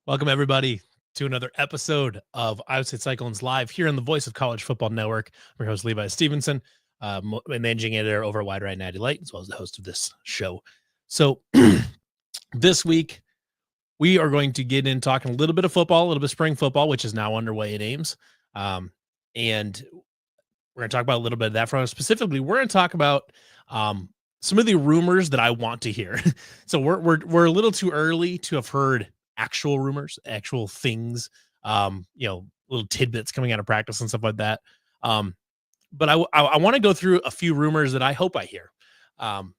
Welcome, everybody, to another episode of I Would Say Cyclones Live here on the Voice of College Football Network. I'm your host, Levi Stevenson, managing editor over at Wide Right 90 Light, as well as the host of this show. So, this week, we are going to get in talking a little bit of football, a little bit of spring football, which is now underway at Ames. And we're going to talk about a little bit of that. From specifically, we're going to talk about some of the rumors that I want to hear. So we're a little too early to have heard actual rumors, actual things, little tidbits coming out of practice and stuff like that. But I want to go through a few rumors that I hope I hear. Not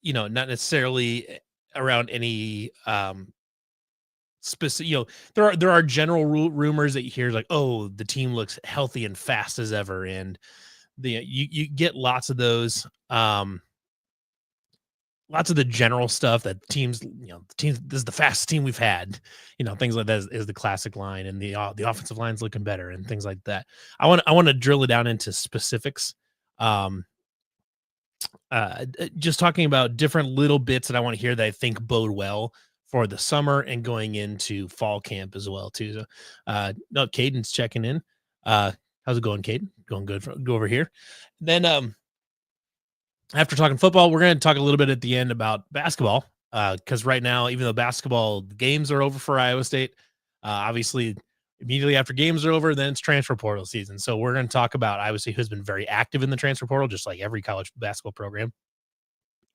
necessarily around any specific. There are general rumors that you hear, like, oh, the team looks healthy and fast as ever, and you get lots of those. Lots of the general stuff that teams, this is the fastest team we've had, things like that is the classic line, and the offensive line's looking better and things like that. I want to drill it down into specifics. Just talking about different little bits that I want to hear that I think bode well for the summer and going into fall camp as well too. So, no, Caden's checking in. How's it going, Caden? Going good. Go over here. Then, after talking football, we're going to talk a little bit at the end about basketball, because right now, even though basketball games are over for Iowa State, obviously immediately after games are over, then it's transfer portal season. So we're going to talk about Iowa State, who's been very active in the transfer portal, just like every college basketball program,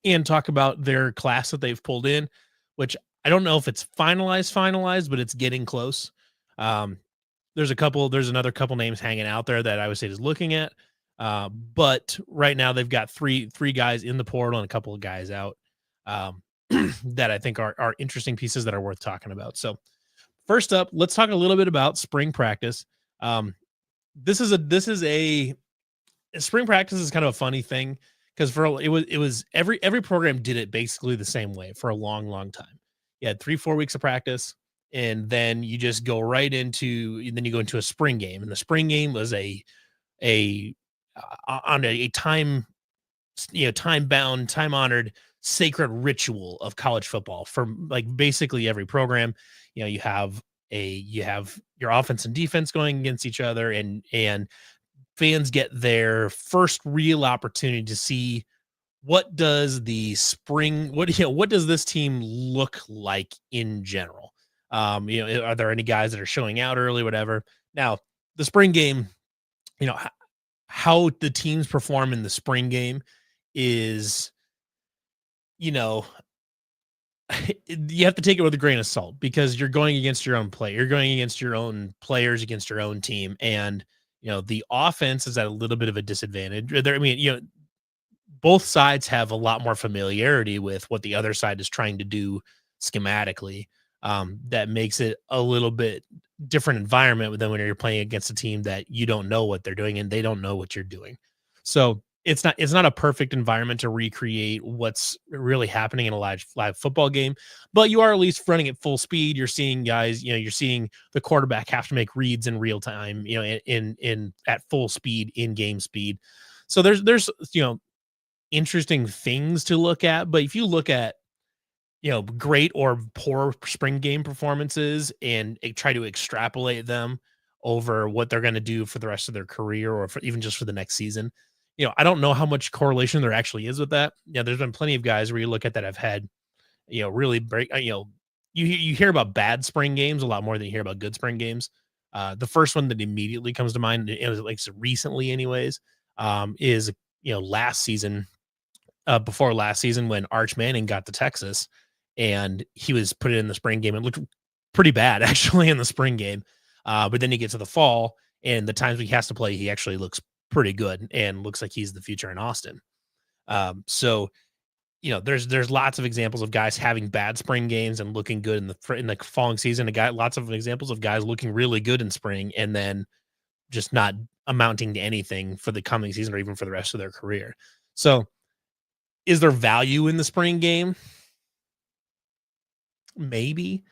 and talk about their class that they've pulled in, which I don't know if it's finalized, but it's getting close. There's another couple names hanging out there that Iowa State is looking at. But right now they've got three guys in the portal and a couple of guys out that I think are interesting pieces that are worth talking about. So first up, let's talk a little bit about spring practice. This is a spring practice is kind of a funny thing, because it was every program did it basically the same way for a long time. You had 3-4 weeks of practice, and then you just go right into, and then you go into a spring game, and the spring game was on a time bound, time honored, sacred ritual of college football for like basically every program. You have your offense and defense going against each other, and fans get their first real opportunity to see what does this team look like in general. Are there any guys that are showing out early, whatever. Now the spring game, how the teams perform in the spring game is, you have to take it with a grain of salt, because you're going against your own play. You're going against your own players, against your own team. And, the offense is at a little bit of a disadvantage. Both sides have a lot more familiarity with what the other side is trying to do schematically. That makes it a little bit different environment than when you're playing against a team that you don't know what they're doing and they don't know what you're doing. So it's not a perfect environment to recreate what's really happening in a live football game, but you are at least running at full speed. You're seeing guys, you're seeing the quarterback have to make reads in real time, in at full speed, in game speed. So there's interesting things to look at. But if you look at great or poor spring game performances and try to extrapolate them over what they're going to do for the rest of their career, or even just for the next season, I don't know how much correlation there actually is with that. There's been plenty of guys where you look at that have had, really break, you hear about bad spring games a lot more than you hear about good spring games. The first one that immediately comes to mind, it was like recently anyways, is, last season, before last season, when Arch Manning got to Texas and he was put in the spring game. It looked pretty bad actually in the spring game. But then he gets to the fall, and the times he has to play, he actually looks pretty good and looks like he's the future in Austin. So there's lots of examples of guys having bad spring games and looking good in the following season. Lots of examples of guys looking really good in spring and then just not amounting to anything for the coming season or even for the rest of their career. So is there value in the spring game? Maybe.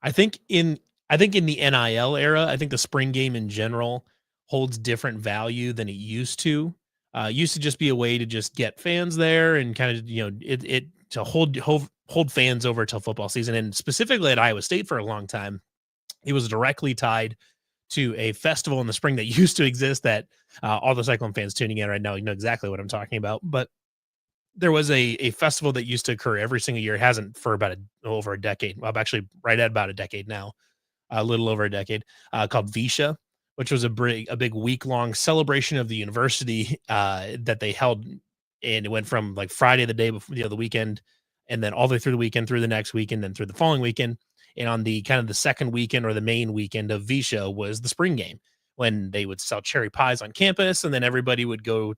I think in the NIL era, I think the spring game in general holds different value than it used to. It used to just be a way to just get fans there and kind of, it to hold hold fans over till football season. And specifically at Iowa State for a long time, it was directly tied to a festival in the spring that used to exist that all the Cyclone fans tuning in right now, you know exactly what I'm talking about. But there was a festival that used to occur every single year. It hasn't for about over a decade. Well, I'm actually right at about a decade now, a little over a decade, called Visha, which was a big week long celebration of the university that they held, and it went from like Friday the day before, the weekend, and then all the way through the weekend, through the next weekend, then through the following weekend. And on the kind of the second weekend or the main weekend of Visha was the spring game when they would sell cherry pies on campus, and then everybody would go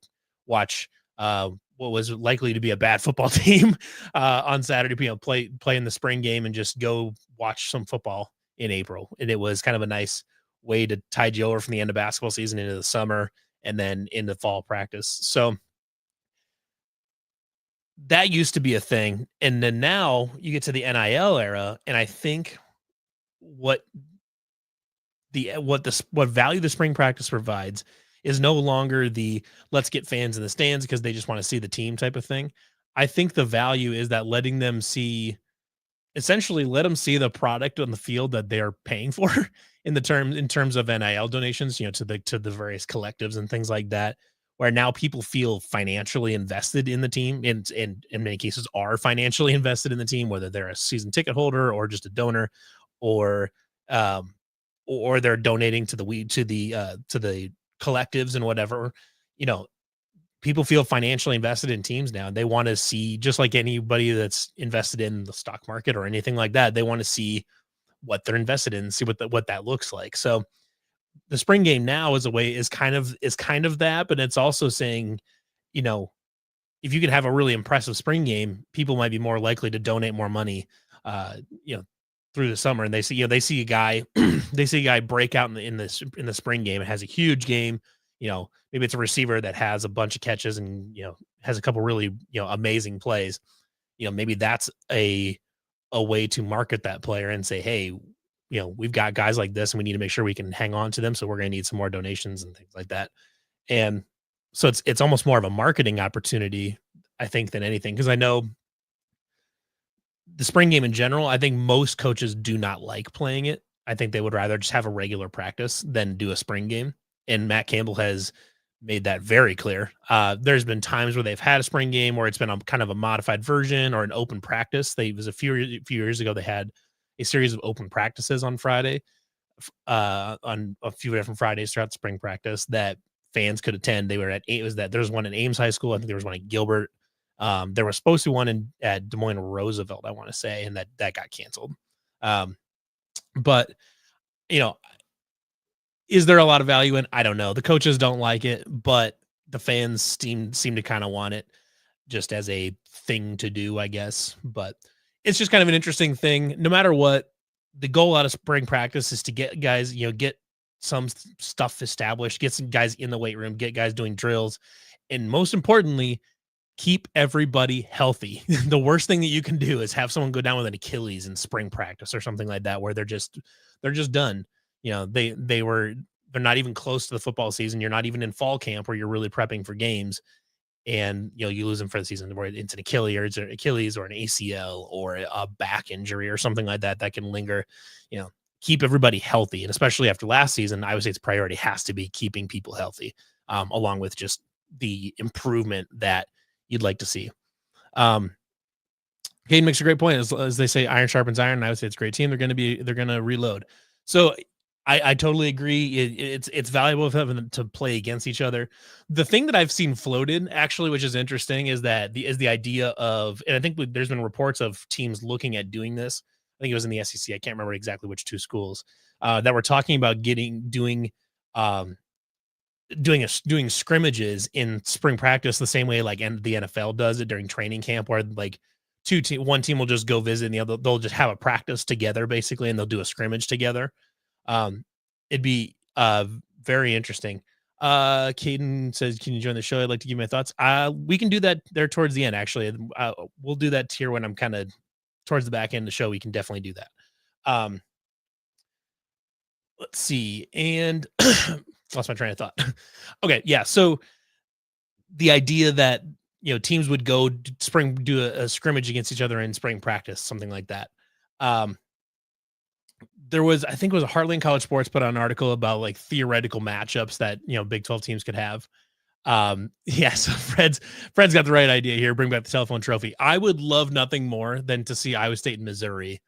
watch what was likely to be a bad football team on Saturday, play in the spring game and just go watch some football in April. And it was kind of a nice way to tide you over from the end of basketball season into the summer and then into fall practice. So that used to be a thing. And then now you get to the NIL era. And I think what what value the spring practice provides is no longer the let's get fans in the stands because they just want to see the team type of thing. I think the value is that letting them see essentially let them see the product on the field that they're paying for in terms of NIL donations, to the various collectives and things like that, where now people feel financially invested in the team and in many cases are financially invested in the team, whether they're a season ticket holder or just a donor, or um or they're donating to the collectives and whatever. You know, people feel financially invested in teams now. They want to see, just like anybody that's invested in the stock market or anything like that, they want to see what they're invested in, see what that looks like. So the spring game now is kind of that, but it's also saying, you know, if you can have a really impressive spring game, people might be more likely to donate more money, uh, you know, through the summer. And they see a guy, they see a guy break out in the spring game and has a huge game. Maybe it's a receiver that has a bunch of catches and has a couple really amazing plays. Maybe that's a way to market that player and say, hey, we've got guys like this and we need to make sure we can hang on to them. So we're going to need some more donations and things like that. And so it's almost more of a marketing opportunity, I think, than anything. Cause I know the spring game in general, I think most coaches do not like playing it. I think they would rather just have a regular practice than do a spring game. And Matt Campbell has made that very clear. There's been times where they've had a spring game where it's been a kind of a modified version or an open practice. They it was a few years ago they had a series of open practices on Friday, on a few different Fridays throughout the spring practice that fans could attend. They were at it was that There was one in Ames High School. I think there was one at Gilbert. There was supposed to be one at Des Moines Roosevelt, I want to say, and that got canceled. Um, but you know, is there a lot of value in? I don't know. The coaches don't like it, but the fans seem to kind of want it just as a thing to do, I guess. But it's just kind of an interesting thing. No matter what, the goal out of spring practice is to get guys, get some stuff established, get some guys in the weight room, get guys doing drills, and most importantly, keep everybody healthy. The worst thing that you can do is have someone go down with an Achilles in spring practice or something like that, where they're just done. They're not even close to the football season. You're not even in fall camp where you're really prepping for games, and you lose them for the season, where it's an Achilles or an ACL or a back injury or something like that that can linger. You know, keep everybody healthy, and especially after last season, I would say its priority has to be keeping people healthy, along with just the improvement that you'd like to see. Um, Caden makes a great point. As they say, iron sharpens iron. I would say it's a great team. They're gonna reload. So I totally agree. It's valuable for them to play against each other. The thing that I've seen floated actually, which is interesting, is the idea of, and I think there's been reports of teams looking at doing this. I think it was in the SEC. I can't remember exactly which two schools that were talking about um, doing scrimmages in spring practice the same way like the NFL does it during training camp, where like one team will just go visit and the other they'll just have a practice together basically, and they'll do a scrimmage together. It'd be very interesting. Caden says, "Can you join the show? I'd like to give my thoughts." We can do that there towards the end. Actually, we'll do that here when I'm kind of towards the back end of the show. We can definitely do that. Um, let's see, and lost my train of thought. Okay, yeah. So the idea that teams would go do a scrimmage against each other in spring practice, something like that. Um, there was, I think it was a Heartland College Sports put out an article about like theoretical matchups that, Big 12 teams could have. Yeah, so Fred's got the right idea here. Bring back the telephone trophy. I would love nothing more than to see Iowa State and Missouri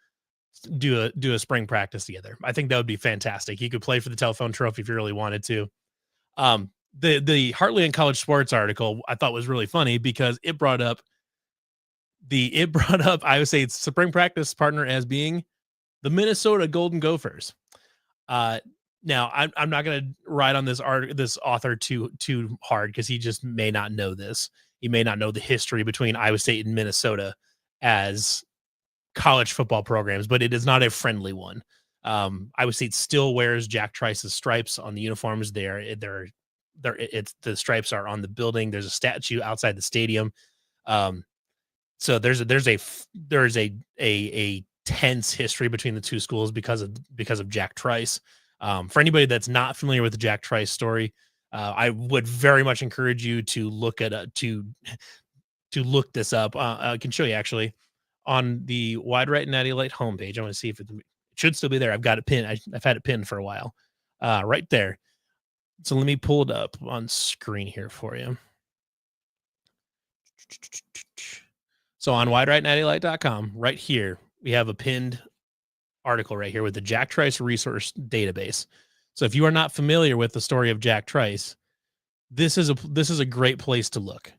do a spring practice together. I think that would be fantastic. You could play for the telephone trophy if you really wanted to. The Heartland College Sports article I thought was really funny because it brought up Iowa State's spring practice partner as being the Minnesota Golden Gophers. Now I'm not going to ride on this author too hard because he just may not know this. He may not know the history between Iowa State and Minnesota as college football programs, but it is not a friendly one. Iowa State still wears Jack Trice's stripes on the uniforms. The stripes are on the building. There's a statue outside the stadium. So there's a tense history between the two schools because of Jack Trice. For anybody that's not familiar with the Jack Trice story, I would very much encourage you to look look this up. I can show you actually on the Wide Right and Natty Light homepage. I want to see if it should still be there. I've got it pinned. I've had it pinned for a while. Right there. So let me pull it up on screen here for you. So on widerightnattylight.com, right here, we have a pinned article right here with the Jack Trice resource database. So if you are not familiar with the story of Jack Trice, this is a great place to look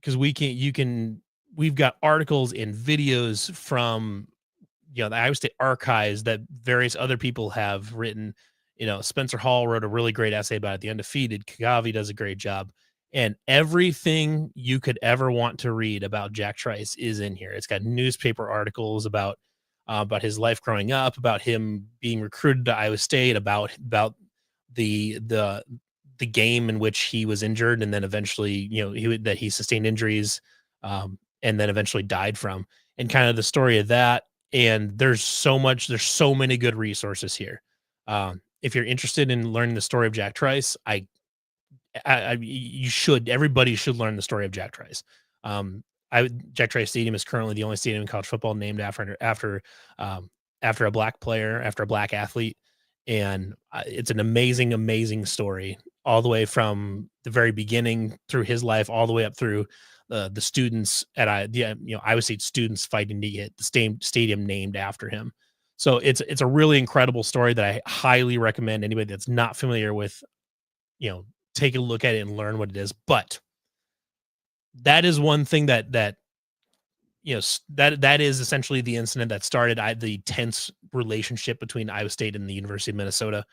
because we've got articles and videos from the Iowa State archives that various other people have written. Spencer Hall wrote a really great essay about it. The Undefeated. Kagavi does a great job. And everything you could ever want to read about Jack Trice is in here. It's got newspaper articles about his life growing up, about him being recruited to Iowa State, about the game in which he was injured, and then eventually, that he sustained injuries, and then eventually died from, and kind of the story of that. And there's so many good resources here. If you're interested in learning the story of Jack Trice, everybody should learn the story of Jack Trice. Jack Trice Stadium is currently the only stadium in college football named after a black player, after a black athlete. And it's an amazing story all the way from the very beginning through his life, all the way up through the students at Iowa State students fighting to get the stadium named after him. So it's a really incredible story that I highly recommend anybody that's not familiar with, take a look at it and learn what it is. But that is one thing that is essentially the incident that started the tense relationship between Iowa State and the University of Minnesota.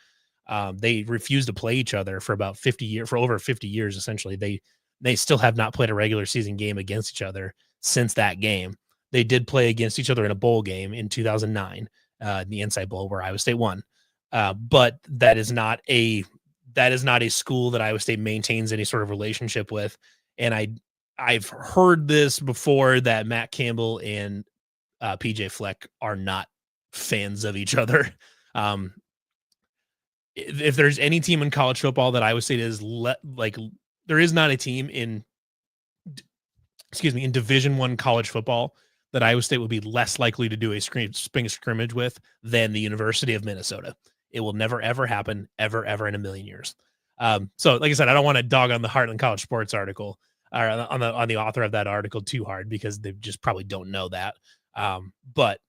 They refused to play each other for over 50 years. Essentially, they still have not played a regular season game against each other since that game. They did play against each other in a bowl game in 2009, the Insight Bowl, where Iowa State won. But that is not a school that Iowa State maintains any sort of relationship with. And I've heard this before, that Matt Campbell and PJ Fleck are not fans of each other. If there's any team in college football that Iowa State is there is not a team in Division I college football that Iowa State would be less likely to do a spring scrimmage with than the University of Minnesota. It will never, ever happen, ever in a million years. So like I said, I don't want to dog on the Heartland College Sports article, or on the author of that article too hard, because they just probably don't know that. But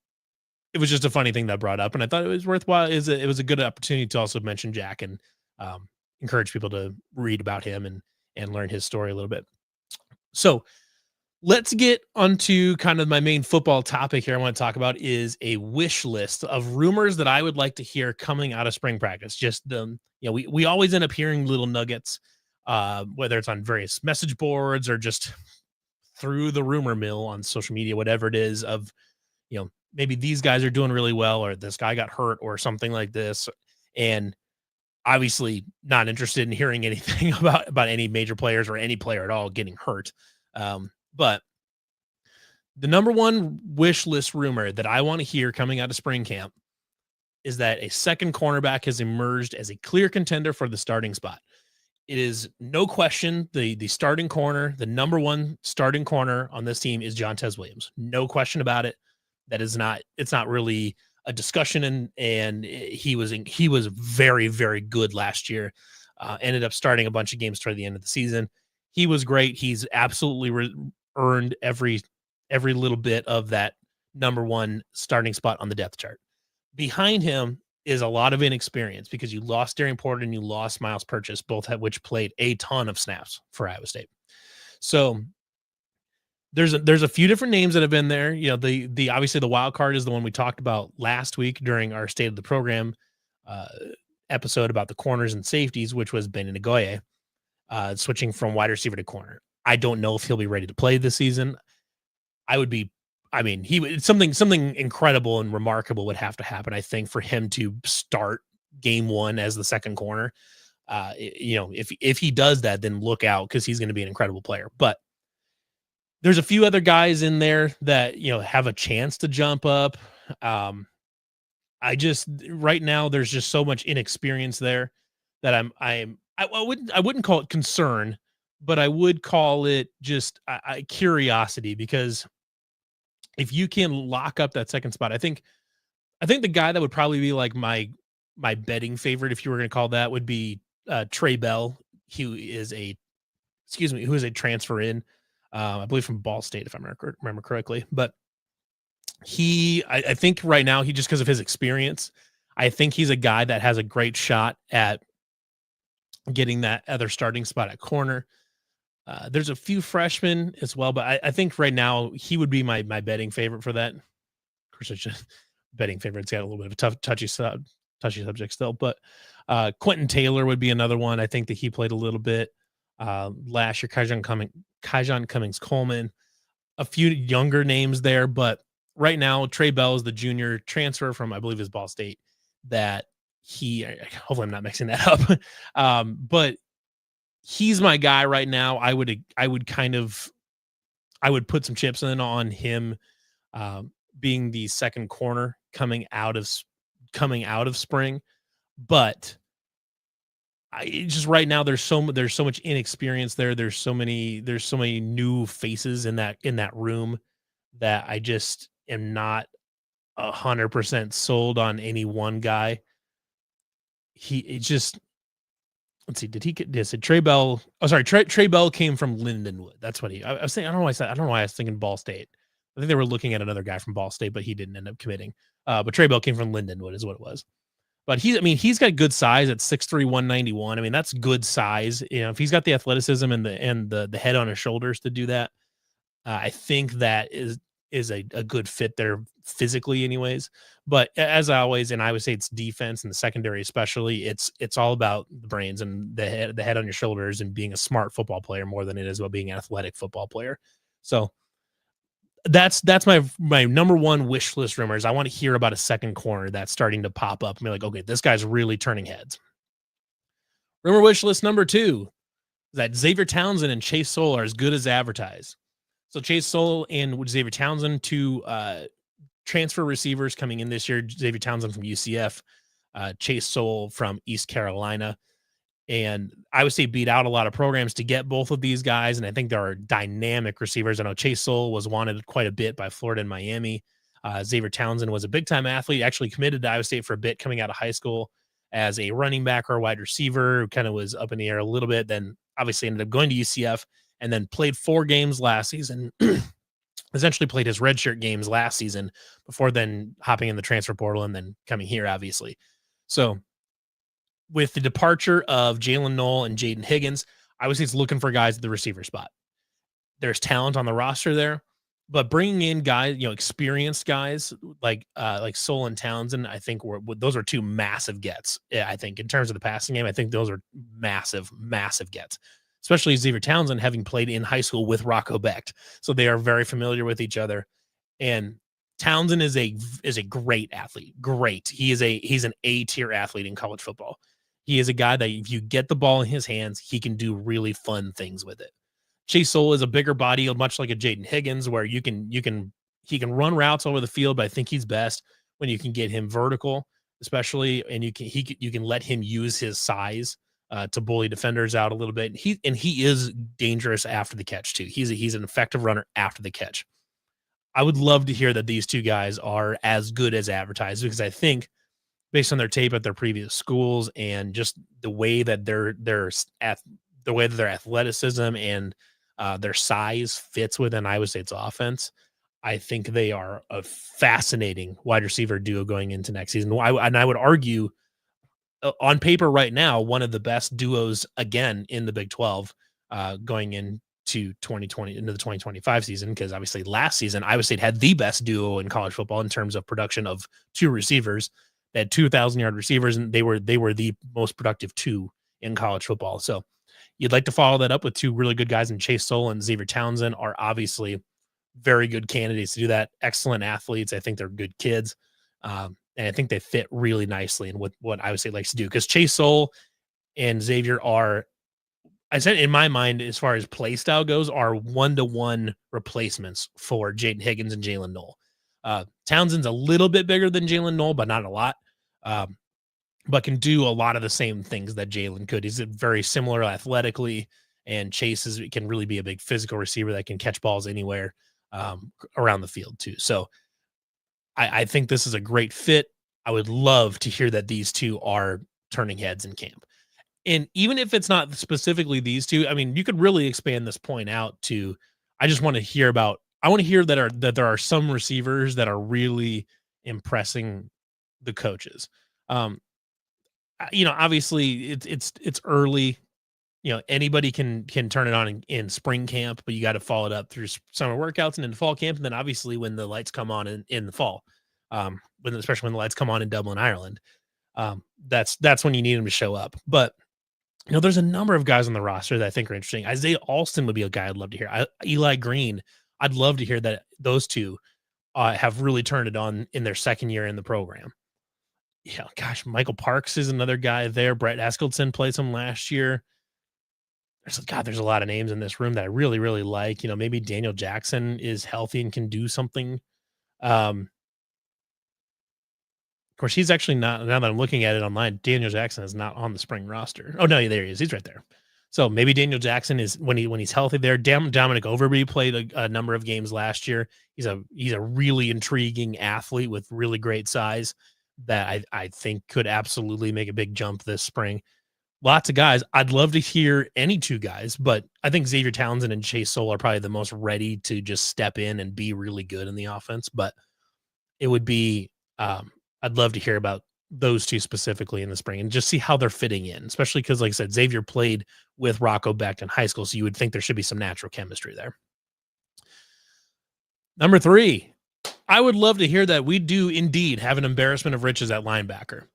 it was just a funny thing that brought up, and I thought it was worthwhile. It was a good opportunity to also mention Jack and encourage people to read about him and learn his story a little bit. So let's get onto kind of my main football topic here. I want to talk about is a wish list of rumors that I would like to hear coming out of spring practice. Just we always end up hearing little nuggets, whether it's on various message boards or just through the rumor mill on social media, whatever it is, of maybe these guys are doing really well, or this guy got hurt, or something like this. And obviously not interested in hearing anything about any major players or any player at all getting hurt. But the number one wish list rumor that I want to hear coming out of spring camp is that a second cornerback has emerged as a clear contender for the starting spot. it is no question the starting corner, the number one starting corner on this team is Jontez Williams. No question about it. That is not it's not really a discussion, and he was very, very good last year. Ended up starting a bunch of games toward the end of the season. He was great. He's absolutely earned every little bit of that number one starting spot on the depth chart. Behind him is a lot of inexperience because you lost Darian Porter and you lost Miles Purchase, both of which played a ton of snaps for Iowa State. So there's a few different names that have been there. You know, the obviously the wild card is the one we talked about last week during our state of the program uh, episode about the corners and safeties, which was Ben Nagoye, switching from wide receiver to corner. I don't know if he'll be ready to play this season. I mean, he would something incredible and remarkable would have to happen, I think, for him to start game one as the second corner. You know, if he does that, then look out because he's going to be an incredible player. But there's a few other guys in there that, you know, have a chance to jump up. I just right now there's just so much inexperience there that I wouldn't call it concern, but I would call it just curiosity, because if you can lock up that second spot, I think the guy that would probably be like my betting favorite, if you were going to call that, would be Trey Bell. Who is a transfer in, I believe from Ball State, if I remember correctly. But I think right now, he just because of his experience, I think he's a guy that has a great shot at getting that other starting spot at corner. There's a few freshmen as well, but I think right now he would be my betting favorite for that. Of course, it's just betting favorite's got a little bit of a touchy subject still, but Quentin Taylor would be another one. I think that he played a little bit last year. Kyjon Cummings Coleman, a few younger names there, but right now Trey Bell is the junior transfer from, I believe, is Ball State. That hopefully I'm not mixing that up, but he's my guy right now. I would put some chips in on him being the second corner coming out of spring, but just right now there's so much inexperience there. There's so many new faces in that room that I just am not 100% sold on any one guy. Let's see. Did he get this? Trey Bell? Oh, sorry. Trey Bell came from Lindenwood. That's what I was saying. I don't know why I don't know why I was thinking Ball State. I think they were looking at another guy from Ball State, but he didn't end up committing. But Trey Bell came from Lindenwood, is what it was. But he's got good size at 6'3", 191. I mean, that's good size. You know, if he's got the athleticism and the head on his shoulders to do that, I think that is a good fit there physically anyways. But as always, and I would say it's defense and the secondary especially, it's all about the brains and the head on your shoulders and being a smart football player more than it is about being an athletic football player. So that's my number one wish list rumors. I want to hear about a second corner that's starting to pop up and be like, okay, this guy's really turning heads. Rumor wish list number 2 is that Xavier Townsend and Chase Soul are as good as advertised. So Chase Soul and Xavier Townsend, two transfer receivers coming in this year. Xavier Townsend from UCF, Chase Soul from East Carolina. And I would say beat out a lot of programs to get both of these guys. And I think there are dynamic receivers. I know Chase Soul was wanted quite a bit by Florida and Miami. Xavier Townsend was a big-time athlete, actually committed to Iowa State for a bit coming out of high school as a running back or a wide receiver, who kind of was up in the air a little bit, then obviously ended up going to UCF and then played 4 games last season, essentially played his redshirt games last season before then hopping in the transfer portal and then coming here, obviously. So with the departure of Jalen Knoll and Jaden Higgins, I would say it's looking for guys at the receiver spot. There's talent on the roster there, but bringing in guys, experienced guys like Soul and Townsend, I think those are 2 massive gets. I think in terms of the passing game, I think those are massive, massive gets, especially Xavier Townsend having played in high school with Rocco Becht. So they are very familiar with each other. And Townsend is a great athlete. Great. He's an A-tier athlete in college football. He is a guy that if you get the ball in his hands, he can do really fun things with it. Chase Soul is a bigger body, much like a Jaden Higgins, where he can run routes over the field, but I think he's best when you can get him vertical, especially, and you can let him use his size to bully defenders out a little bit. He is dangerous after the catch too. He's an effective runner after the catch. I would love to hear that these two guys are as good as advertised, because I think based on their tape at their previous schools and just the way that the way that their athleticism and their size fits within Iowa State's offense, I think they are a fascinating wide receiver duo going into next season. And I would argue, on paper right now, one of the best duos again in the Big 12, going into 2020, into the 2025 season, because obviously last season Iowa State had the best duo in college football in terms of production of two receivers. They had 2,000-yard receivers, and they were the most productive two in college football. So you'd like to follow that up with two really good guys, and Chase Soul and Xavier Townsend are obviously very good candidates to do that. Excellent athletes. I think they're good kids. And I think they fit really nicely in what Iowa State likes to do, because Chase Soul and Xavier are, I said in my mind, as far as play style goes, are 1-to-1 replacements for Jaden Higgins and Jalen Knoll. Townsend's a little bit bigger than Jalen Knoll, but not a lot. But can do a lot of the same things that Jalen could. He's very similar athletically, and Chase can really be a big physical receiver that can catch balls anywhere around the field too. So I think this is a great fit. I would love to hear that these two are turning heads in camp. And even if it's not specifically these two, I mean, you could really expand this point out to, I want to hear that there are some receivers that are really impressing the coaches. Obviously it's early. Anybody can turn it on in spring camp, but you got to follow it up through summer workouts and into fall camp. And then obviously when the lights come on in the fall, especially when the lights come on in Dublin, Ireland, that's when you need them to show up. But there's a number of guys on the roster that I think are interesting. Isaiah Alston would be a guy I'd love to hear. Eli Green, I'd love to hear that those two have really turned it on in their second year in the program. Yeah, gosh, Michael Parks is another guy there. Brett Eskildson played some last year. There's a lot of names in this room that I really, really like. Maybe Daniel Jackson is healthy and can do something. Of course, he's actually not, now that I'm looking at it online, Daniel Jackson is not on the spring roster. Oh, no, there he is. He's right there. So maybe Daniel Jackson is, when he's healthy there. Dominic Overby played a number of games last year. He's a really intriguing athlete with really great size that I think could absolutely make a big jump this spring. Lots of guys. I'd love to hear any two guys, but I think Xavier Townsend and Chase Soul are probably the most ready to just step in and be really good in the offense. But it would be, I'd love to hear about those two specifically in the spring and just see how they're fitting in, especially because, like I said, Xavier played with Rocco Becht in high school, so you would think there should be some natural chemistry there. Number 3, I would love to hear that we do indeed have an embarrassment of riches at linebacker.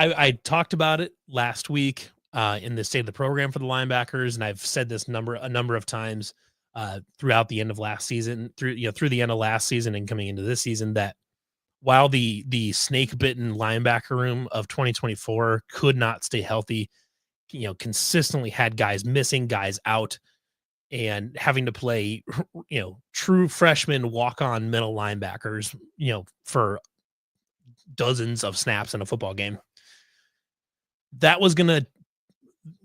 I talked about it last week in the state of the program for the linebackers, and I've said this a number of times throughout the end of last season, through the end of last season and coming into this season, that while the snake bitten linebacker room of 2024 could not stay healthy, consistently had guys missing, guys out, and having to play, true freshman walk-on middle linebackers, for dozens of snaps in a football game. That was going to,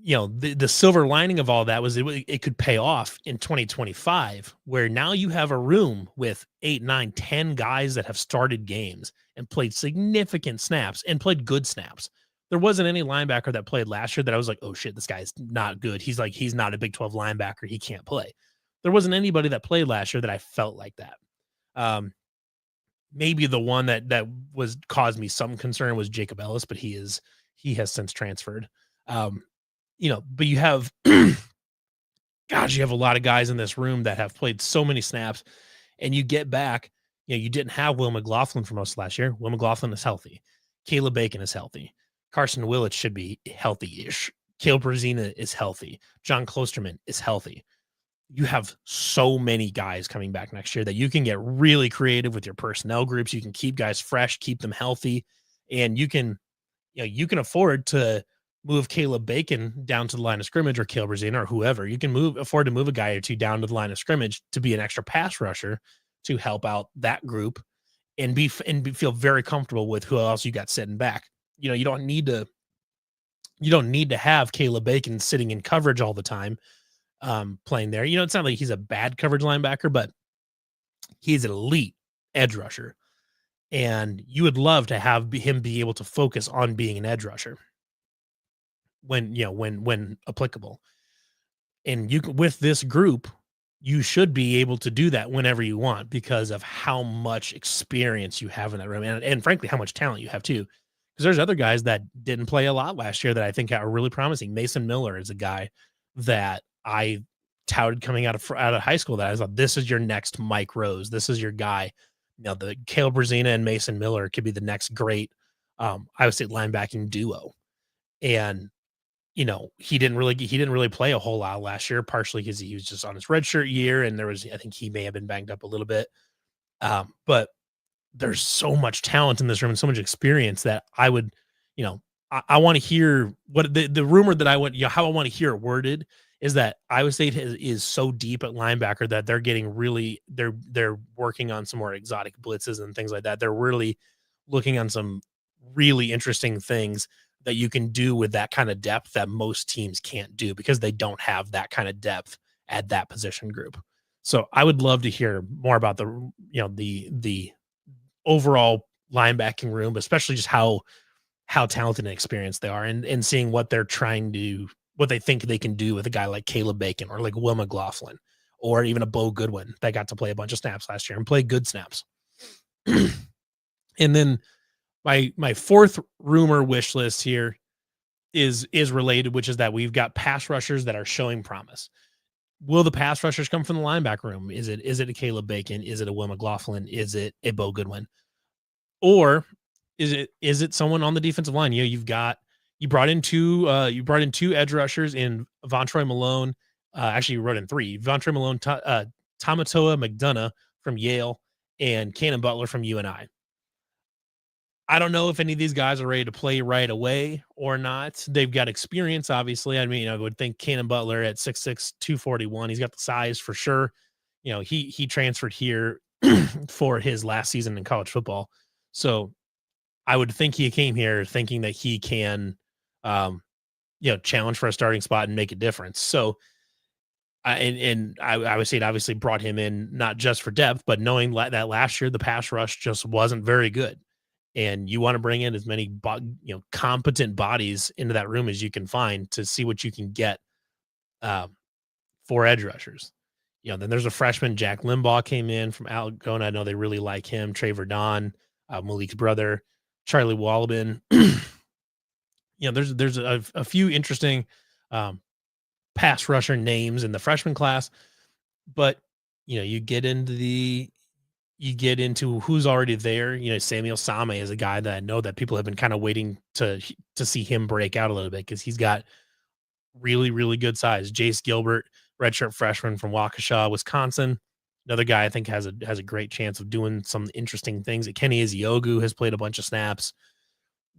the silver lining of all that was it could pay off in 2025, where now you have a room with 8, 9, 10 guys that have started games and played significant snaps and played good snaps. There wasn't any linebacker that played last year that I was like, oh shit, this guy's not good. He's not a Big 12 linebacker. He can't play. There wasn't anybody that played last year that I felt like that. Maybe the one that was caused me some concern was Jacob Ellis, but he has since transferred. But you have, you have a lot of guys in this room that have played so many snaps, and you get back, you didn't have Will McLaughlin for most of last year. Will McLaughlin is healthy. Caleb Bacon is healthy. Carson Willett should be healthy-ish. Caleb Brazina is healthy. John Klosterman is healthy. You have so many guys coming back next year that you can get really creative with your personnel groups. You can keep guys fresh, keep them healthy, and you can afford to move Caleb Bacon down to the line of scrimmage, or Caleb Brazina, or whoever. You can afford to move a guy or two down to the line of scrimmage to be an extra pass rusher to help out that group and feel very comfortable with who else you got sitting back. You don't need to You don't need to have Caleb Bacon sitting in coverage all the time, playing there. You know, it's not like he's a bad coverage linebacker, but he's an elite edge rusher. And you would love to have him be able to focus on being an edge rusher when, when applicable. And with this group, you should be able to do that whenever you want because of how much experience you have in that room, and frankly, how much talent you have too. Because there's other guys that didn't play a lot last year that I think are really promising. Mason Miller is a guy that I touted coming out of high school that I thought this is your next Mike Rose. This is your guy. The Caleb Brazina and Mason Miller could be the next great Iowa State linebacking duo. And he didn't really play a whole lot last year, partially because he was just on his redshirt year, and I think he may have been banged up a little bit. But there's so much talent in this room and so much experience that I would, I want to hear what the rumor that I want, how I want to hear it worded is that Iowa State is so deep at linebacker that they're getting they're working on some more exotic blitzes and things like that. They're really looking on some really interesting things that you can do with that kind of depth that most teams can't do because they don't have that kind of depth at that position group. So I would love to hear more about the overall linebacking room, but especially just how talented and experienced they are and seeing what they're what they think they can do with a guy like Caleb Bacon or like Will McLaughlin or even a Bo Goodwin that got to play a bunch of snaps last year and play good snaps. And then my fourth rumor wish list here is related, which is that we've got pass rushers that are showing promise. Will the pass rushers come from the linebacker room? Is it a Caleb Bacon? Is it a Will McLaughlin? Is it a Bo Goodwin? Or is it someone on the defensive line? You brought in two edge rushers in Vontroy Malone. Actually, you wrote in three: Vontroy Malone, Tamatoa McDonough from Yale, and Cannon Butler from UNI. I don't know if any of these guys are ready to play right away or not. They've got experience, obviously. I mean, I would think Cannon Butler at 6'6", 241. He's got the size for sure. He transferred here for his last season in college football. So I would think he came here thinking that he can, challenge for a starting spot and make a difference. So, I would say it obviously brought him in not just for depth, but knowing that last year the pass rush just wasn't very good. And you want to bring in as many competent bodies into that room as you can find to see what you can get for edge rushers. Then there's a freshman, Jack Limbaugh, came in from Algona. I know they really like him. Trey Verdon, Malik's brother, Charlie Wallabin. There's a few interesting pass rusher names in the freshman class, but you get into who's already there. Samuel Same is a guy that I know that people have been kind of waiting to see him break out a little bit because he's got really, really good size. Jace Gilbert, redshirt freshman from Waukesha, Wisconsin. Another guy I think has a great chance of doing some interesting things. Kenny Iziogu has played a bunch of snaps.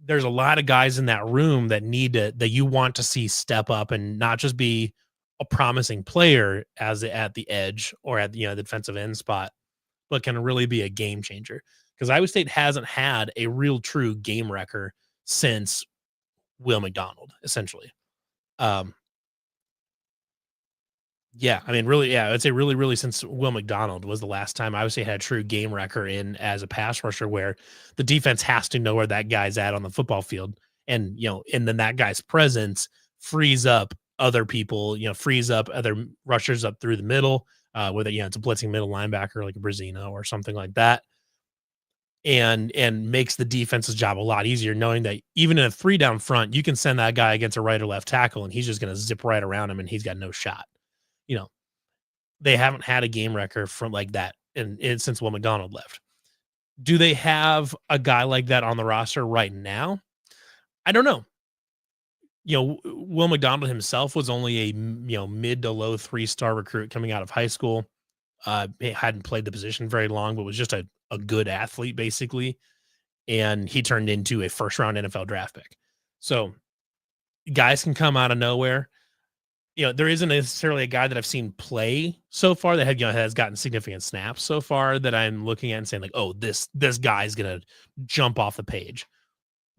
There's a lot of guys in that room that you want to see step up and not just be a promising player at the edge or at the defensive end spot, but can really be a game changer. Because Iowa State hasn't had a real true game wrecker since Will McDonald, essentially. I'd say really since Will McDonald was the last time Iowa State had a true game wrecker in as a pass rusher where the defense has to know where that guy's at on the football field. And, and then that guy's presence frees up other people, frees up other rushers up through the middle, whether, it's a blitzing middle linebacker like a Brazino or something like that. And makes the defense's job a lot easier, knowing that even in a 3-down front, you can send that guy against a right or left tackle and he's just going to zip right around him and he's got no shot. They haven't had a game wrecker from like that and since Will McDonald left. Do they have a guy like that on the roster right now? I don't know. Will McDonald himself was only a mid to low 3-star recruit coming out of high school. He hadn't played the position very long, but was just a good athlete basically. And he turned into a first-round NFL draft pick. So guys can come out of nowhere. There isn't necessarily a guy that I've seen play so far that has gotten significant snaps so far that I'm looking at and saying like, oh, this guy's going to jump off the page.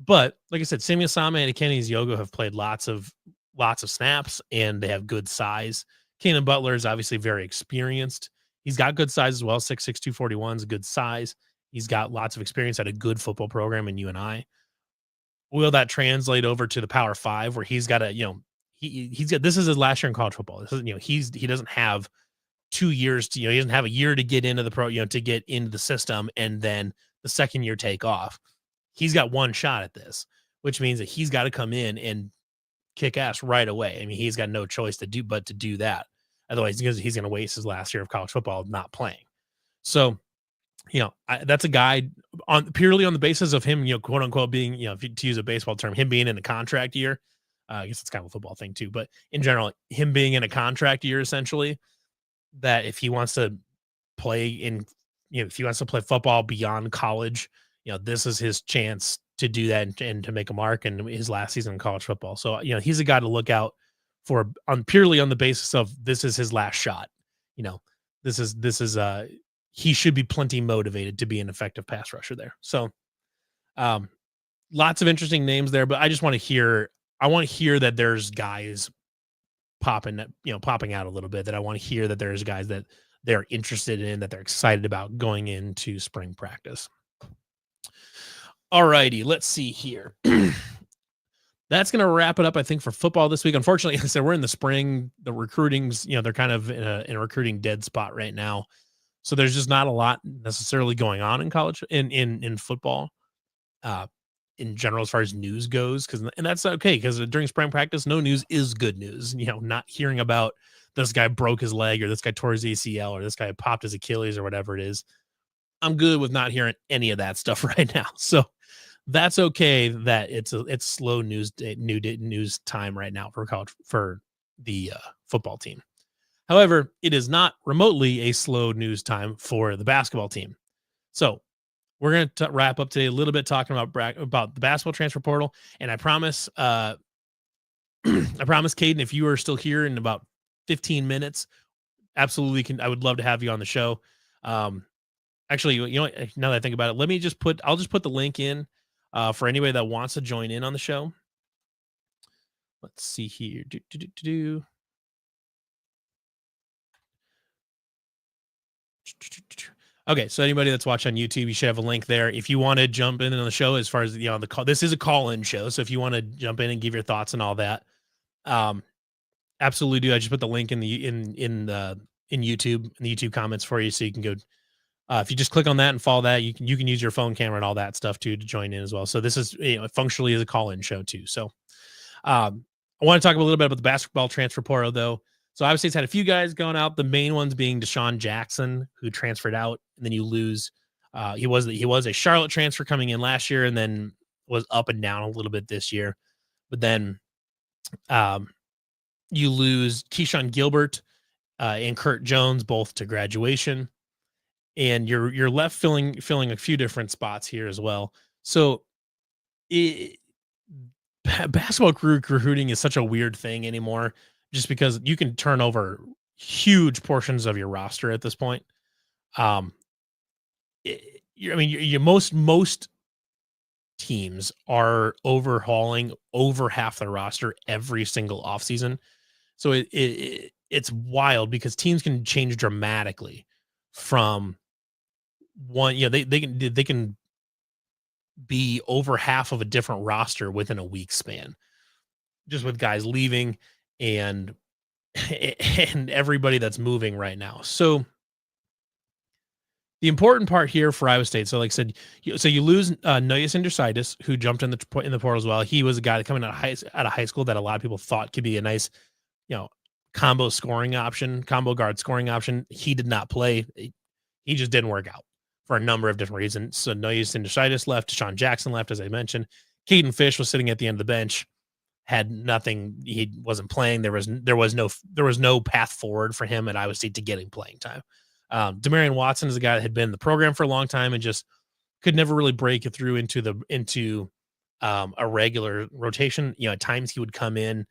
But like I said, Samuel Sama and Kenny Yogo have played lots of snaps, and they have good size. Keenan Butler is obviously very experienced. He's got good size as well. 6'6", 241 is a good size. He's got lots of experience at a good football program in UNI. Will that translate over to the Power Five, where he's got he's got, this is his last year in college football. This is, he doesn't have 2 years to, he doesn't have a year to get into the to get into the system, and then the second year take off. He's got one shot at this, which means that he's got to come in and kick ass right away. I mean, he's got no choice to do that. Otherwise, he's going to waste his last year of college football not playing. So, that's a guy on purely on the basis of him, quote unquote, being, to use a baseball term, him being in a contract year. I guess it's kind of a football thing too, but in general, him being in a contract year, essentially, that if he wants to play if he wants to play football beyond college, this is his chance to do that and to make a mark in his last season in college football. So, he's a guy to look out for on purely on the basis of this is his last shot. This is he should be plenty motivated to be an effective pass rusher there. So, lots of interesting names there, but I just want to hear that there's guys popping out a little bit, that I want to hear that there's guys that they're interested in, that they're excited about going into spring practice. All righty, let's see here. That's going to wrap it up, I think, for football this week. Unfortunately, like I said, we're in the spring. The recruiting's, they're kind of in a recruiting dead spot right now. So there's just not a lot necessarily going on in college, in football, in general, as far as news goes. And that's okay, because during spring practice, no news is good news. Not hearing about this guy broke his leg, or this guy tore his ACL, or this guy popped his Achilles, or whatever it is. I'm good with not hearing any of that stuff right now. So that's okay that it's slow news time right now for the football team. However, it is not remotely a slow news time for the basketball team. So we're going to wrap up today a little bit talking about the basketball transfer portal. And I promise, Caden, if you are still here in about 15 minutes, absolutely I would love to have you on the show. Actually, now that I think about it, I'll just put the link in for anybody that wants to join in on the show. Let's see here. Okay, so anybody that's watching on YouTube, you should have a link there. If you want to jump in on the show, as far as the call, this is a call-in show. So if you want to jump in and give your thoughts and all that, absolutely do. I just put the link in YouTube, in the YouTube comments for you, so you can go. If you just click on that and follow that, you can use your phone camera and all that stuff too to join in as well. So this is functionally is a call-in show too. So I want to talk a little bit about the basketball transfer portal though. So obviously it's had a few guys going out. The main ones being Deshaun Jackson, who transferred out, and then you lose. He was a Charlotte transfer coming in last year, and then was up and down a little bit this year. But then you lose Keyshawn Gilbert and Kurt Jones, both to graduation. And you're left filling a few different spots here as well. So basketball recruiting is such a weird thing anymore, just because you can turn over huge portions of your roster at this point. Most teams are overhauling over half their roster every single offseason. So it's wild, because teams can change dramatically from one, they can be over half of a different roster within a week span, just with guys leaving and everybody that's moving right now. So the important part here for Iowa State, so like I said, you lose Noyes Indecitus, who jumped in the portal as well. He was a guy that coming out of high school that a lot of people thought could be a nice, combo guard scoring option. He did not play. He just didn't work out for a number of different reasons. So Noyes Indecitus left, Deshaun Jackson left, as I mentioned. Caden Fish was sitting at the end of the bench, had nothing. He wasn't playing. There was no path forward for him at Iowa State to getting playing time. Demarion Watson is a guy that had been in the program for a long time and just could never really break it through into a regular rotation. At times he would come in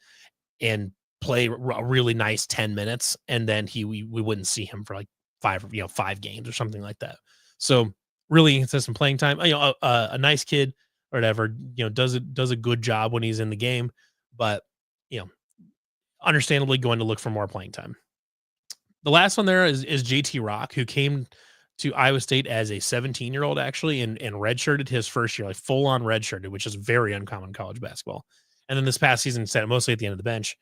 and play a really nice 10 minutes, and then we wouldn't see him for like 5 games or something like that. So really inconsistent playing time. A nice kid, or whatever, does a good job when he's in the game, but you know, understandably going to look for more playing time. The last one there is JT Rock, who came to Iowa State as a 17-year-old actually, and redshirted his first year, like full on redshirted, which is very uncommon in college basketball. And then this past season sat mostly at the end of the bench.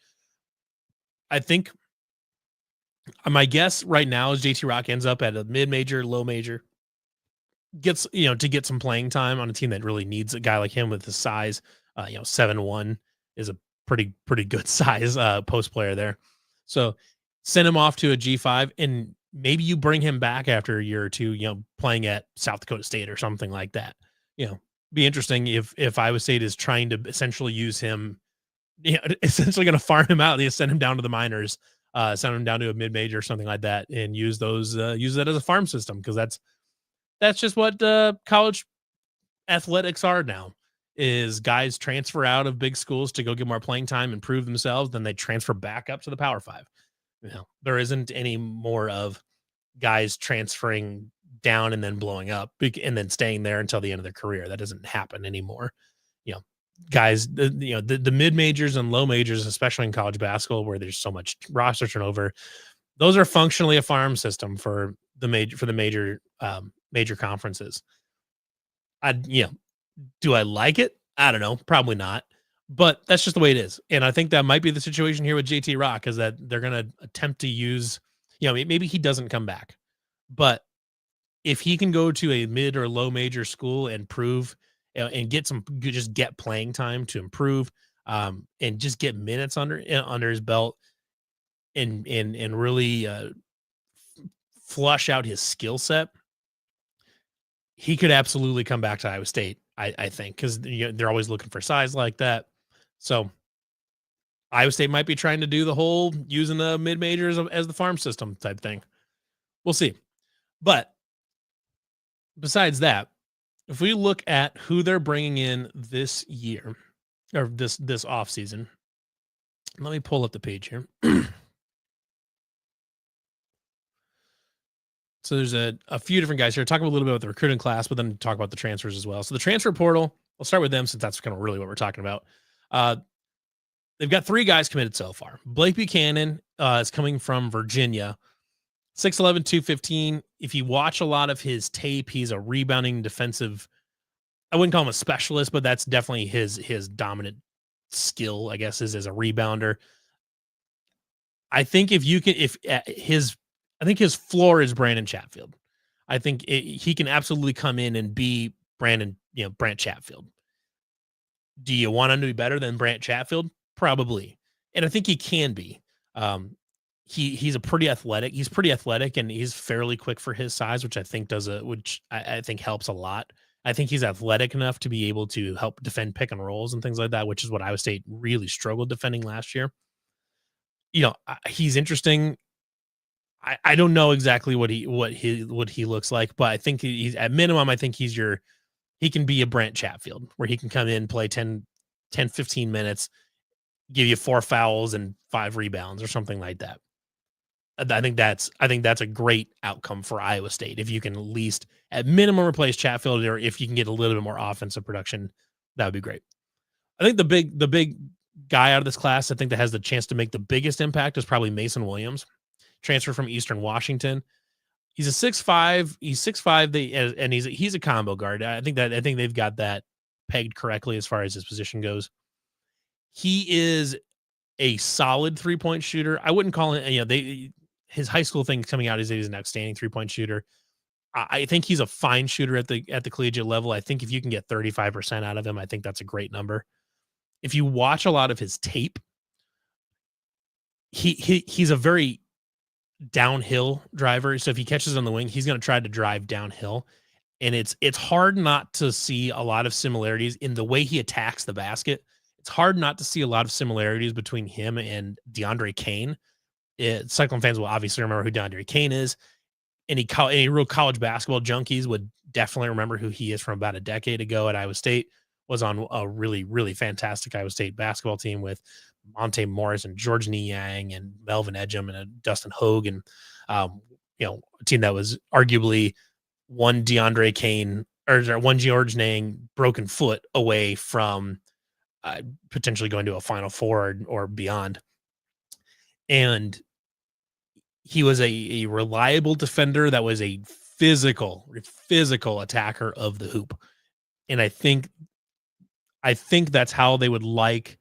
I think my guess right now is JT Rock ends up at a mid-major, low major, gets, to get some playing time on a team that really needs a guy like him with the size. 7'1" is a pretty good size post player there. So send him off to a G5, and maybe you bring him back after a year or two, playing at South Dakota State or something like that. Be interesting if Iowa State is trying to essentially use him, essentially going to farm him out. They send him down to the minors, send him down to a mid major or something like that, and use that as a farm system, because that's just what college athletics are now. Is guys transfer out of big schools to go get more playing time and prove themselves, then they transfer back up to the Power Five. There isn't any more of guys transferring down and then blowing up and then staying there until the end of their career. That doesn't happen anymore. Guys, the mid majors and low majors, especially in college basketball, where there's so much roster turnover, those are functionally a farm system for the major conferences. Do I like it? I don't know. Probably not. But that's just the way it is. And I think that might be the situation here with JT Rock, is that they're going to attempt to use, maybe he doesn't come back. But if he can go to a mid or low major school and prove and get playing time to improve, and just get minutes under his belt, and really flush out his skill set, he could absolutely come back to Iowa State. I think, because they're always looking for size like that. So Iowa State might be trying to do the whole using the mid majors as the farm system type thing. We'll see. But besides that, if we look at who they're bringing in this year, or this off season, let me pull up the page here. So there's a few different guys here. Talk a little bit about the recruiting class, but then talk about the transfers as well. So the transfer portal, I'll start with them since that's kind of really what we're talking about. They've got 3 guys committed so far. Blake Buchanan is coming from Virginia, 6'11", 215. If you watch a lot of his tape, he's a rebounding defensive. I wouldn't call him a specialist, but that's definitely his dominant skill, I guess, is as a rebounder. I think I think his floor is Brandon Chatfield. I think he can absolutely come in and be Brant Chatfield. Do you want him to be better than Brant Chatfield? Probably. And I think he can be. He's pretty athletic, and he's fairly quick for his size, which I think I think helps a lot. I think he's athletic enough to be able to help defend pick and rolls and things like that, which is what Iowa State really struggled defending last year. He's interesting. I don't know exactly what he looks like, but I think he's at minimum. I think he can be a Brant Chatfield, where he can come in, play 10, 15 minutes, give you 4 fouls and 5 rebounds or something like that. I think that's a great outcome for Iowa State. If you can at least at minimum replace Chatfield, or if you can get a little bit more offensive production, that would be great. I think the big guy out of this class, I think that has the chance to make the biggest impact, is probably Mason Williams, transfer from Eastern Washington. He's a 6'5". He's 6'5". And he's a combo guard. I think they've got that pegged correctly as far as his position goes. He is a solid 3-point shooter. I wouldn't call him, his high school thing coming out is that he's an outstanding 3-point shooter. I think he's a fine shooter at the collegiate level. I think if you can get 35% out of him, I think that's a great number. If you watch a lot of his tape, he's a very downhill driver. So if he catches on the wing, he's going to try to drive downhill. And it's hard not to see a lot of similarities in the way he attacks the basket. It's hard not to see a lot of similarities between him and DeAndre Kane. Cyclone fans will obviously remember who DeAndre Kane is. Any real college basketball junkies would definitely remember who he is from about a decade ago at Iowa State. Was on a really, really fantastic Iowa State basketball team with Monte Morris and George Niang and Melvin Edgem and Dustin Hogue, and a team that was arguably one DeAndre Kane or one George Nang broken foot away from potentially going to a Final Four or beyond. And he was a reliable defender that was a physical attacker of the hoop. And I think that's how they would like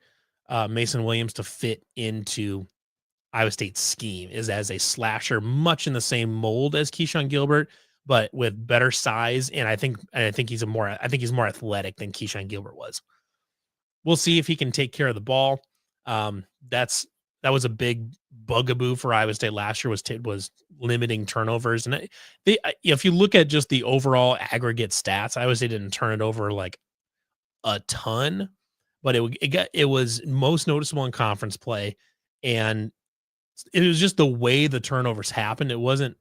Mason Williams to fit into Iowa State's scheme, is as a slasher, much in the same mold as Keyshawn Gilbert, but with better size. And I think he's more athletic than Keyshawn Gilbert was. We'll see if he can take care of the ball. Um, that's that was a big bugaboo for Iowa State last year, was limiting turnovers. And if you look at just the overall aggregate stats, Iowa State didn't turn it over like a ton, but it was most noticeable in conference play, and it was just the way the turnovers happened. It wasn't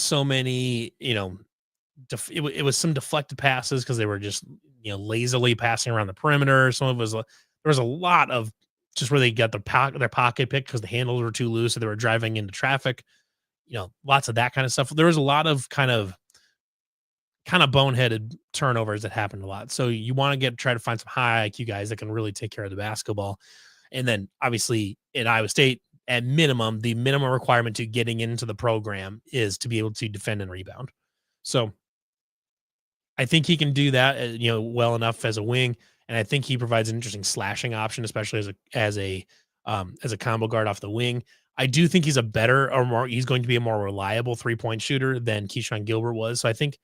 so many, it was some deflected passes because they were just, lazily passing around the perimeter. Some of it was there was a lot of just where they got their pocket picked because the handles were too loose, so they were driving into traffic. Lots of that kind of stuff. There was a lot of kind of boneheaded turnovers that happened a lot. So you want to try to find some high IQ guys that can really take care of the basketball. And then obviously in Iowa State, at minimum, the minimum requirement to getting into the program is to be able to defend and rebound. So I think he can do that, well enough as a wing, and I think he provides an interesting slashing option, especially as a combo guard off the wing. I do think he's he's going to be a more reliable 3-point shooter than Keyshawn Gilbert was. So I think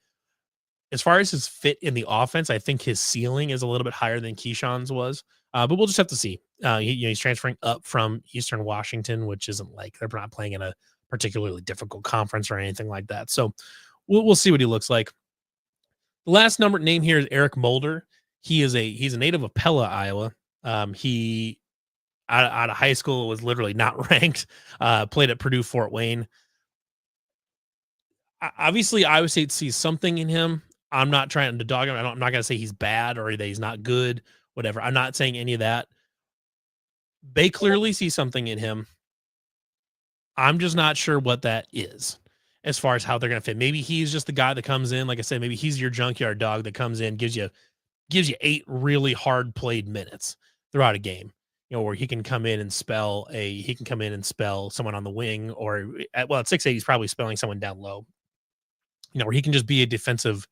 as far as his fit in the offense, I think his ceiling is a little bit higher than Keyshawn's was. But we'll just have to see. He's transferring up from Eastern Washington, which isn't like they're not playing in a particularly difficult conference or anything like that. So we'll see what he looks like. The last number name here is Eric Mulder. He's a native of Pella, Iowa. He out of high school was literally not ranked. Played at Purdue Fort Wayne. Obviously, Iowa State sees something in him. I'm not trying to dog him. I'm not going to say he's bad or that he's not good, whatever. I'm not saying any of that. They clearly see something in him. I'm just not sure what that is as far as how they're going to fit. Maybe he's just the guy that comes in. Like I said, maybe he's your junkyard dog that comes in, gives you 8 really hard played minutes throughout a game. Where he can come in and spell someone on the wing, or at 6'8", he's probably spelling someone down low. Where he can just be a defensive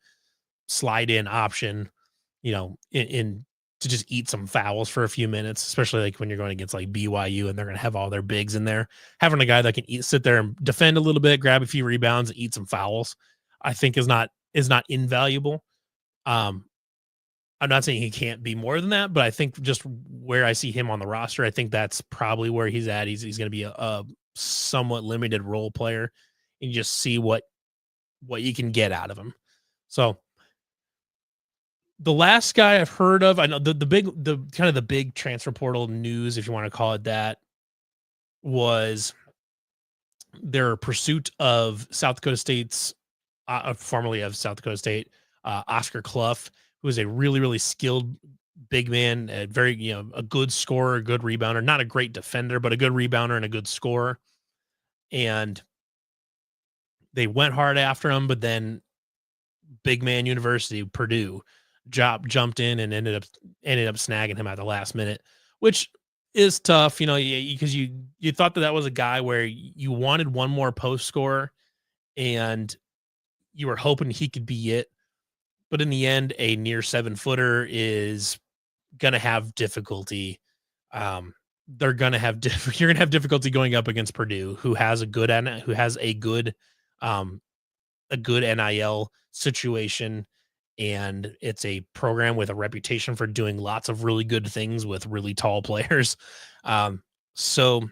slide in option, in to just eat some fouls for a few minutes, especially like when you're going against like BYU and they're going to have all their bigs in there. Having a guy that can sit there and defend a little bit, grab a few rebounds, and eat some fouls, I think is not invaluable. I'm not saying he can't be more than that, but I think just where I see him on the roster, I think that's probably where he's at. He's going to be a somewhat limited role player, and you just see what you can get out of him. So the last guy I've heard of, I know the big transfer portal news, if you want to call it that, was their pursuit of South Dakota State's, formerly of South Dakota State, Oscar Clough, who is a really, really skilled big man, a very, a good scorer, a good rebounder, not a great defender, but a good rebounder and a good scorer. And they went hard after him, but then Big Man University, Purdue, jumped in and ended up snagging him at the last minute, which is tough, because you thought that was a guy where you wanted one more post scorer and you were hoping he could be it. But in the end, a near 7-footer is going to have difficulty. You're going to have difficulty going up against Purdue, who has a good NIL situation, and it's a program with a reputation for doing lots of really good things with really tall players. So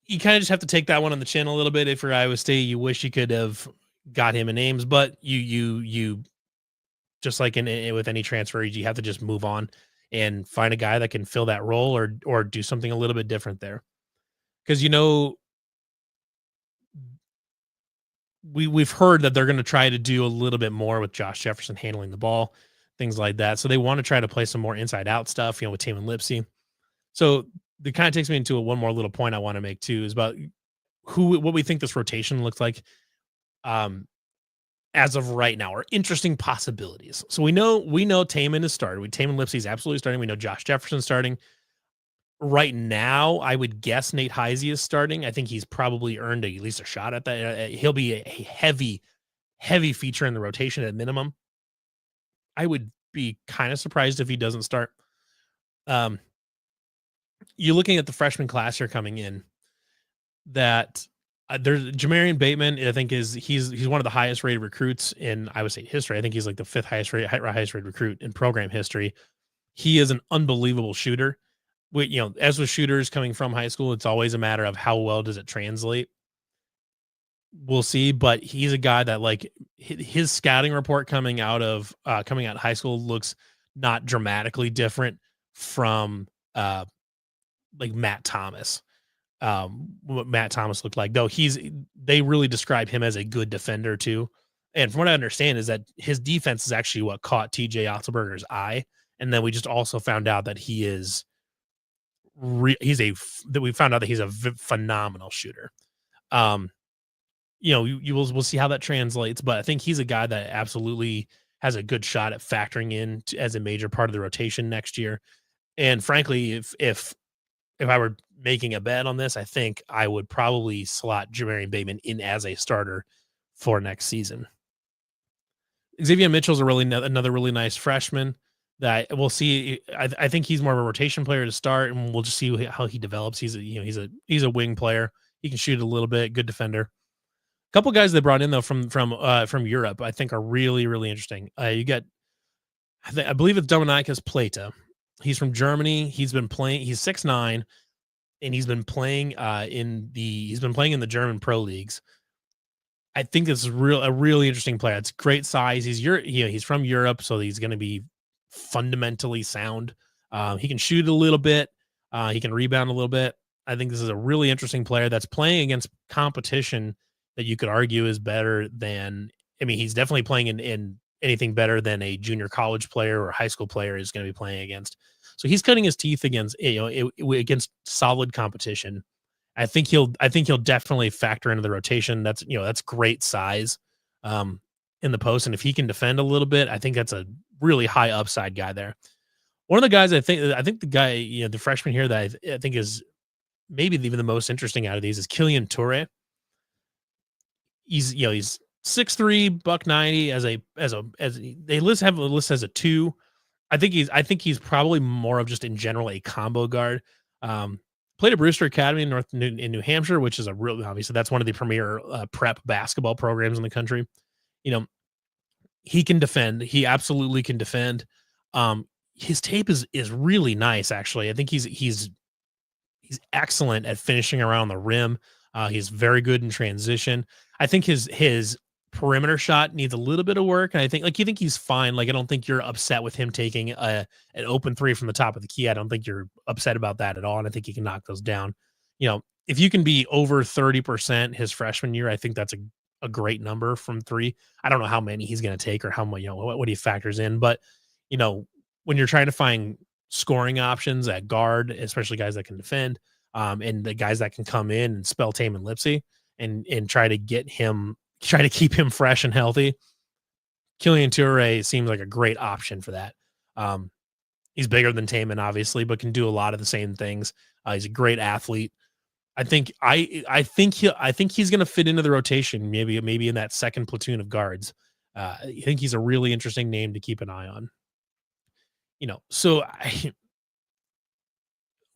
you kind of just have to take that one on the chin a little bit. If you're Iowa State, you wish you could have got him in names, but you just like with any transfer, you have to just move on and find a guy that can fill that role or do something a little bit different there. Because we've heard that they're going to try to do a little bit more with Josh Jefferson handling the ball, things like that. So they want to try to play some more inside out stuff, with Taman Lipsey. So that kind of takes me into one more little point I want to make too, is about what we think this rotation looks like. Um, as of right now are interesting possibilities. So we know Taman is starting. Taman Lipsey is absolutely starting. We know Josh Jefferson's starting. Right now, I would guess Nate Heisey is starting. I think he's probably earned at least a shot at that. He'll be a heavy feature in the rotation at minimum. I would be kind of surprised if he doesn't start. Um, you're looking at the freshman class here coming in that there's Jamarian Bateman. I think he's one of the highest rated recruits in Iowa State history. I think he's like the fifth highest rated recruit in program history. He is an unbelievable shooter. As with shooters coming from high school, it's always a matter of how well does it translate. We'll see, but he's a guy that like his scouting report coming out of high school looks not dramatically different from like Matt Thomas. What Matt Thomas looked like, though they really describe him as a good defender too. And from what I understand is that his defense is actually what caught TJ Otzelberger's eye. And then we just also found out that we found out that he's a phenomenal shooter. Um, we'll see how that translates, but I think he's a guy that absolutely has a good shot at factoring in as a major part of the rotation next year. And frankly, if I were making a bet on this, I think I would probably slot Jamarian Bateman in as a starter for next season. Xavier Mitchell's another really nice freshman that we'll see. I think he's more of a rotation player to start, and we'll just see how he develops. He's a wing player. He can shoot a little bit, good defender. A couple guys they brought in though from Europe, I think are really interesting. You got, I believe it's Dominicus Plata. He's from Germany. He's been playing. He's 6'9", and he's been playing in the German pro leagues. I think this is a really interesting player. It's great size. He's from Europe, so he's going to be fundamentally sound. He can shoot a little bit. He can rebound a little bit. I think this is a really interesting player that's playing against competition that you could argue is better than. I mean, he's definitely playing in anything better than a junior college player or high school player is going to be playing against. So he's cutting his teeth against against solid competition. I think he'll definitely factor into the rotation. That's great size in the post, and if he can defend a little bit, I think that's a really high upside guy there. One of the guys I think the guy, the freshman here that I think is maybe even the most interesting out of these is Killian Toure. He's 6'3", $190 they have a list as a 2. I think he's probably more of just in general a combo guard. Played at Brewster Academy in New Hampshire, which is obviously that's one of the premier prep basketball programs in the country. He can defend. He absolutely can defend. His tape is really nice, actually. I think he's excellent at finishing around the rim. He's very good in transition. I think his perimeter shot needs a little bit of work, and I think you think he's fine. Like I don't think you're upset with him taking an open 3 from the top of the key. I don't think you're upset about that at all, and I think he can knock those down. If you can be over 30% his freshman year, I think that's a great number from 3. I don't know how many he's going to take or how much what he factors in, but when you're trying to find scoring options at guard, especially guys that can defend, and the guys that can come in and spell Taman Lipsey and try to keep him fresh and healthy. Killian Toure seems like a great option for that. He's bigger than Taman, obviously, but can do a lot of the same things. He's a great athlete. I think he's going to fit into the rotation, maybe in that second platoon of guards. I think he's a really interesting name to keep an eye on.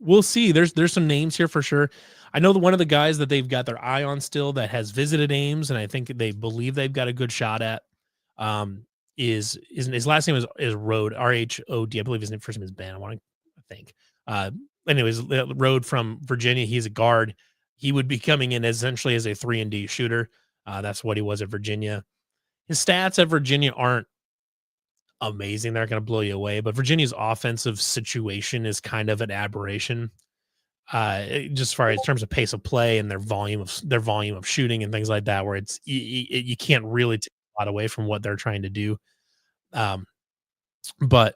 We'll see. There's some names here for sure. I know that one of the guys that they've got their eye on still that has visited Ames, and I think they believe they've got a good shot at, is his last name is Rhode, RHOD. I believe his first name is Ben. I think. Anyways, Rhode from Virginia. He's a guard. He would be coming in essentially as a 3-and-D shooter. That's what he was at Virginia. His stats at Virginia aren't amazing. They're going to blow you away, but Virginia's offensive situation is kind of an aberration. Just as far as in terms of pace of play and their volume of shooting and things like that, where it's you can't really take a lot away from what they're trying to do. But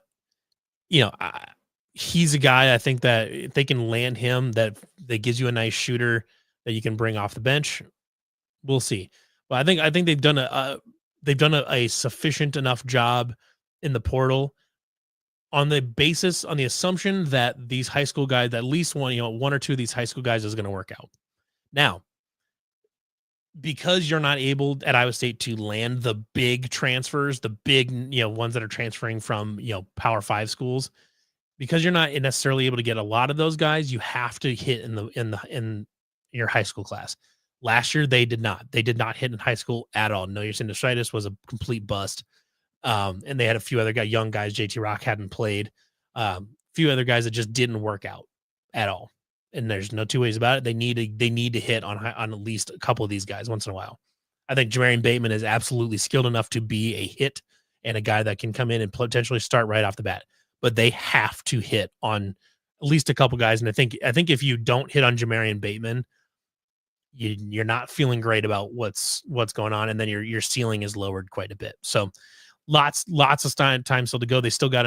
he's a guy I think that if they can land him, that gives you a nice shooter that you can bring off the bench. We'll see. But I think they've done a sufficient enough job in the portal on the assumption that these high school guys, at least one or two of these high school guys is going to work out. Now, because you're not able at Iowa State to land the big transfers, the big, ones that are transferring from, Power 5 schools, because you're not necessarily able to get a lot of those guys, you have to hit in your high school class. Last year they did not. They did not hit in high school at all. No, your sinusitis was a complete bust. And they had a few other young guys. JT Rock hadn't played. A few other guys that just didn't work out at all. And there's no two ways about it. They need to hit on at least a couple of these guys once in a while. I think Jamarian Bateman is absolutely skilled enough to be a hit and a guy that can come in and potentially start right off the bat. But they have to hit on at least a couple guys. And I think if you don't hit on Jamarian Bateman, you're not feeling great about what's going on, and then your ceiling is lowered quite a bit. So lots of time still to go. They still got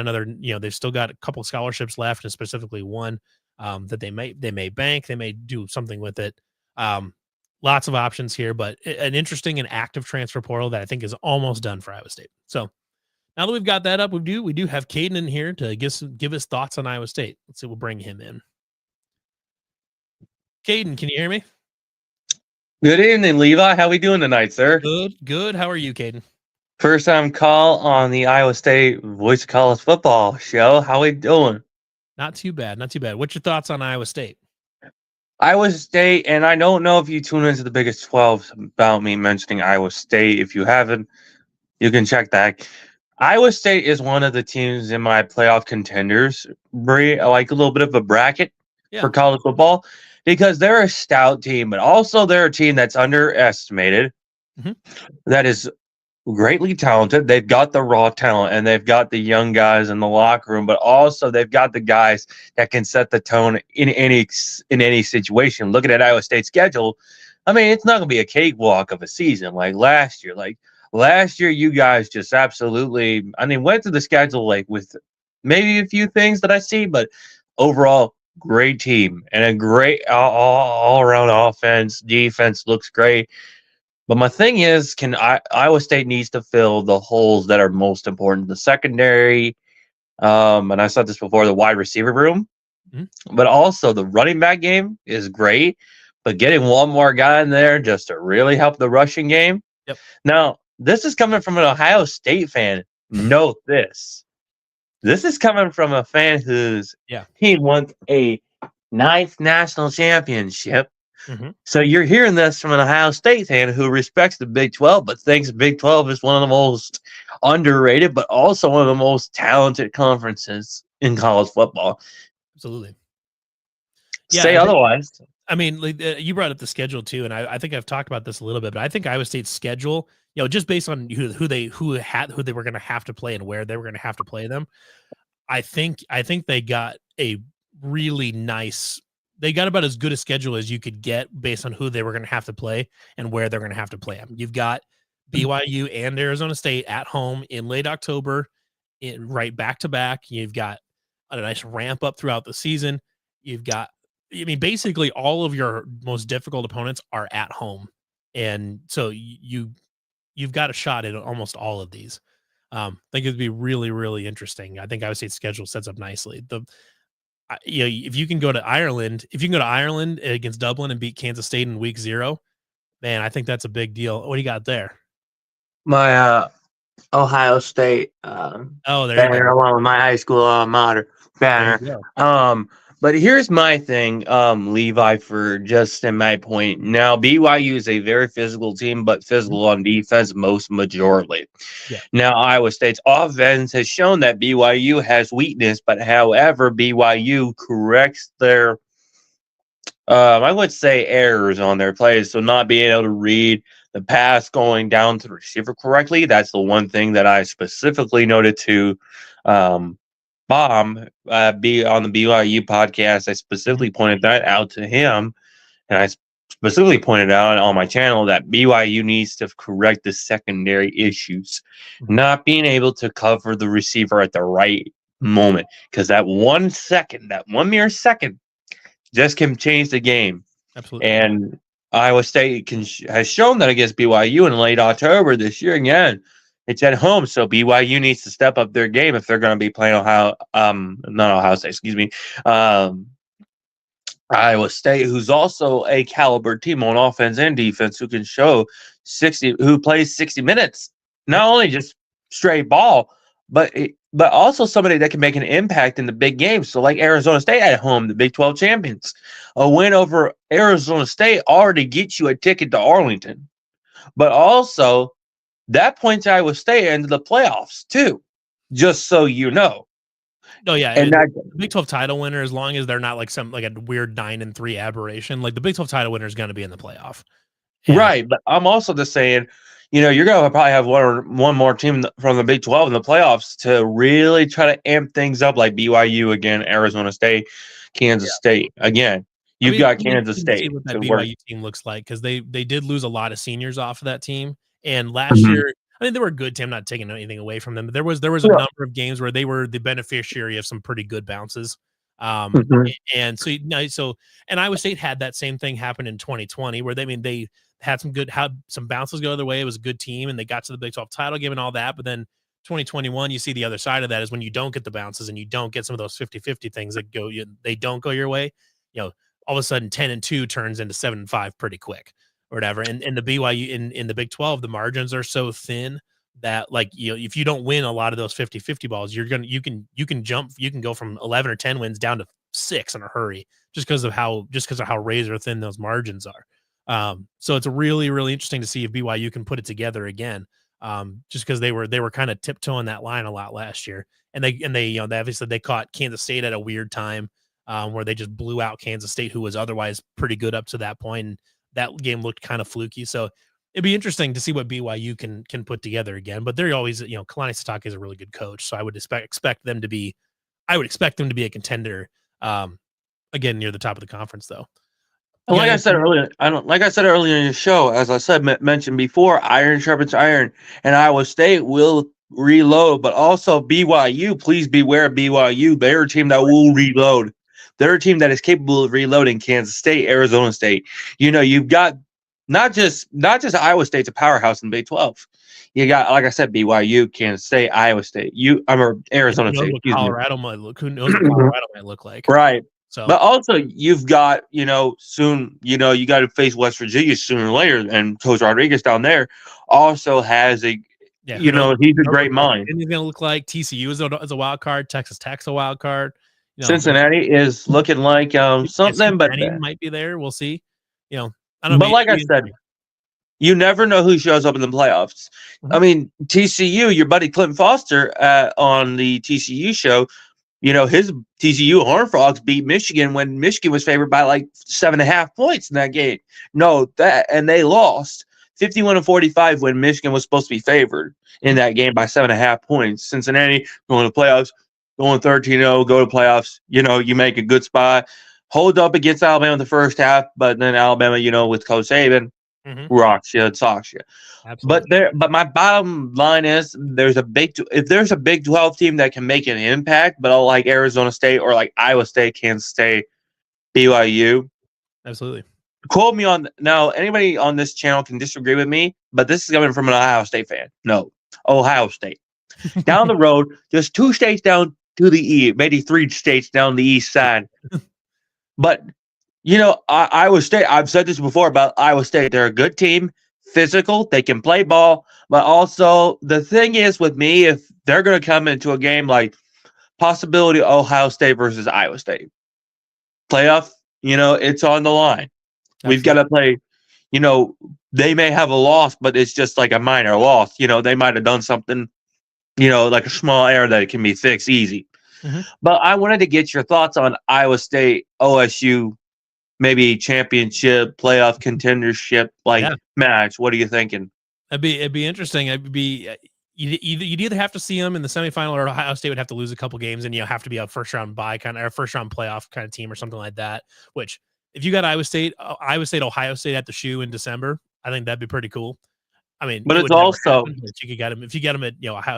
they've still got a couple of scholarships left, and specifically one that they may bank, they may do something with it. Lots of options here, but an interesting and active transfer portal that I think is almost done for Iowa State. So now that we've got that up, we do have Caden in here to give us thoughts on Iowa State. Let's see, we'll bring him in. Caden, can you hear me? Good evening, Levi. How we doing tonight, sir? Good. How are you, Caden? First time call on the Iowa State Voice of College Football show. How we doing? Not too bad. What's your thoughts on Iowa State? Iowa State, and I don't know if you tune into the Biggest 12 about me mentioning Iowa State. If you haven't, you can check that. Iowa State is one of the teams in my playoff contenders, like a little bit of a bracket for college football, because they're a stout team, but also they're a team that's underestimated, that is greatly talented. They've got the raw talent, and they've got the young guys in the locker room, but also they've got the guys that can set the tone in any situation. Looking at Iowa State's schedule, I mean, it's not going to be a cakewalk of a season like last year. Like last year, you guys just absolutely, went through the schedule with maybe a few things that I see, but overall, great team and a great all-around offense. Defense looks great. But my thing is, Iowa State needs to fill the holes that are most important. The secondary, and I said this before, the wide receiver room, but also the running back game is great. But getting one more guy in there just to really help the rushing game. Yep. Now, this is coming from an Ohio State fan. Note this. This is coming from a fan whose team won a 9th national championship. So you're hearing this from an Ohio State fan who respects the Big 12, but thinks the Big 12 is one of the most underrated, but also one of the most talented conferences in college football. Absolutely. Say otherwise. You brought up the schedule too, and I think I've talked about this a little bit, but I think Iowa State's schedule, just based on who they were going to have to play and where they were going to have to play them, I think they got a really nice. They got about as good a schedule as you could get based on who they were going to have to play and where they're going to have to play them. You've got BYU and Arizona State at home in late October, right back to back. You've got a nice ramp up throughout the season. You've got, basically all of your most difficult opponents are at home. And so you've got a shot at almost all of these. I think it'd be really, really interesting. I think Iowa State's schedule sets up nicely. If you can go to Ireland, against Dublin and beat Kansas State in week 0, man, I think that's a big deal. What do you got there? My Ohio State banner, along with my high school alma mater banner. But here's my thing, Levi, for just in my point. Now, BYU is a very physical team, but physical on defense most majorly. Yeah. Now, Iowa State's offense has shown that BYU has weakness, but however, BYU corrects their, I would say, errors on their plays. So not being able to read the pass going down to the receiver correctly. That's the one thing that I specifically noted to be on the BYU podcast. I specifically pointed that out to him, and I specifically pointed out on my channel that BYU needs to correct the secondary issues, not being able to cover the receiver at the right moment, because that 1 second, that 1 mere second, just can change the game. Absolutely. And Iowa State has shown that against BYU in late October this year. Again, it's at home, so BYU needs to step up their game if they're going to be playing not Ohio State, excuse me, Iowa State, who's also a caliber team on offense and defense, who can show who plays 60 minutes, not only just straight ball, but also somebody that can make an impact in the big games. So, like Arizona State at home, the Big 12 champions, a win over Arizona State already gets you a ticket to Arlington, but also that points Iowa State into the playoffs too. Just so you know. Oh yeah, and the Big 12 title winner, as long as they're not like some like a weird 9-3 aberration, like the Big 12 title winner is going to be in the playoff. Right, but I'm also just saying, you're going to probably have one more team from the Big 12 in the playoffs to really try to amp things up, like BYU again, Arizona State, Kansas State again. You've got Kansas State. See what that BYU team looks like, because they did lose a lot of seniors off of that team, and last year, I mean, they were a good team. I'm not taking anything away from them, but there was a number of games where they were the beneficiary of some pretty good bounces. And so Iowa State had that same thing happen in 2020, where they had some bounces go the way. It was a good team, and they got to the Big 12 title game and all that. But then 2021, you see the other side of that is when you don't get the bounces and you don't get some of those 50-50 things that they don't go your way. All of a sudden 10-2 turns into 7-5 pretty quick or whatever. And the BYU in the Big 12, the margins are so thin that if you don't win a lot of those 50-50 balls, you can go from 11 or 10 wins down to 6 in a hurry just because of how razor thin those margins are. So it's really, really interesting to see if BYU can put it together again. Just because they were kind of tiptoeing that line a lot last year, and they obviously they caught Kansas State at a weird time, where they just blew out Kansas State, who was otherwise pretty good up to that point, and that game looked kind of fluky. So it'd be interesting to see what BYU can put together again. But they're always, Kalani Sitake is a really good coach, so I would expect them to be a contender, again near the top of the conference, though. Like I said earlier in the show, as I said mentioned before, iron sharpens iron, and Iowa State will reload, but also BYU. Please beware of BYU. They're a team that will reload. They're a team that is capable of reloading Kansas State, Arizona State. You've got not just Iowa State's a powerhouse in the Big 12. You got, like I said, BYU, Kansas State, Iowa State. Arizona State. Colorado might look. Who knows what Colorado might look like? Right. So, but also you've got, soon, you got to face West Virginia sooner or later, and Coach Rodriguez down there also has he's a great mind. And he's going to look like TCU is a wild card. Texas Tech's a wild card. Cincinnati is looking like something, but might be there. We'll see. I don't know. But like I said, you never know who shows up in the playoffs. Mm-hmm. I mean, TCU, your buddy Clinton Foster on the TCU show, his TCU Horned Frogs beat Michigan when Michigan was favored by like 7.5 points in that game. And they lost 51-45 when Michigan was supposed to be favored in that game by 7.5 points. Cincinnati going to playoffs, going 13-0, go to playoffs. You make a good spot, hold up against Alabama in the first half, but then Alabama, with Coach Saban, rocks you, socks you. Absolutely. But my bottom line is if there's a Big 12 team that can make an impact, but like Arizona State or like Iowa State, Kansas State, BYU. Absolutely. Quote me on now. Anybody on this channel can disagree with me, but this is coming from an Ohio State fan. No, Ohio State. Down the road, just 2 states down to the east, maybe 3 states down the east side. But Iowa State, I've said this before about Iowa State. They're a good team, physical, they can play ball, but also the thing is with me, if they're going to come into a game like possibility Ohio State versus Iowa State playoff, it's on the line. Absolutely. We've got to play, they may have a loss, but it's just like a minor loss. They might have done something, like a small error that it can be fixed easy. Mm-hmm. But I wanted to get your thoughts on Iowa State, OSU, maybe championship, playoff contendership match. What are you thinking? It'd be interesting. You'd either have to see them in the semifinal, or Ohio State would have to lose a couple games, and have to be a first round bye or first round playoff kind of team or something like that. Which, if you got Iowa State, Ohio State at the shoe in December, I think that'd be pretty cool. I mean, but it's also if you get them at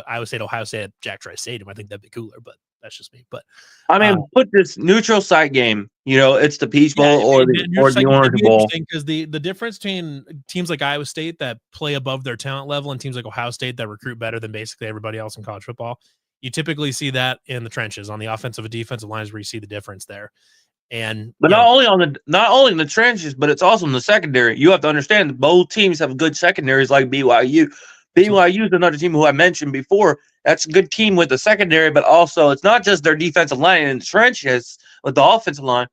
Iowa State, Ohio State at Jack Trice Stadium, I think that'd be cooler. But That's just me. But I mean, put this neutral site game. It's the Peach Bowl or the Orange Bowl. Because the difference between teams like Iowa State that play above their talent level and teams like Ohio State that recruit better than basically everybody else in college football, you typically see that in the trenches on the offensive and defensive lines where you see the difference there. But not only in the trenches, but it's also in the secondary. You have to understand that both teams have good secondaries like BYU. BYU is another team who I mentioned before. That's a good team with the secondary, but also it's not just their defensive line in the trenches with the offensive line,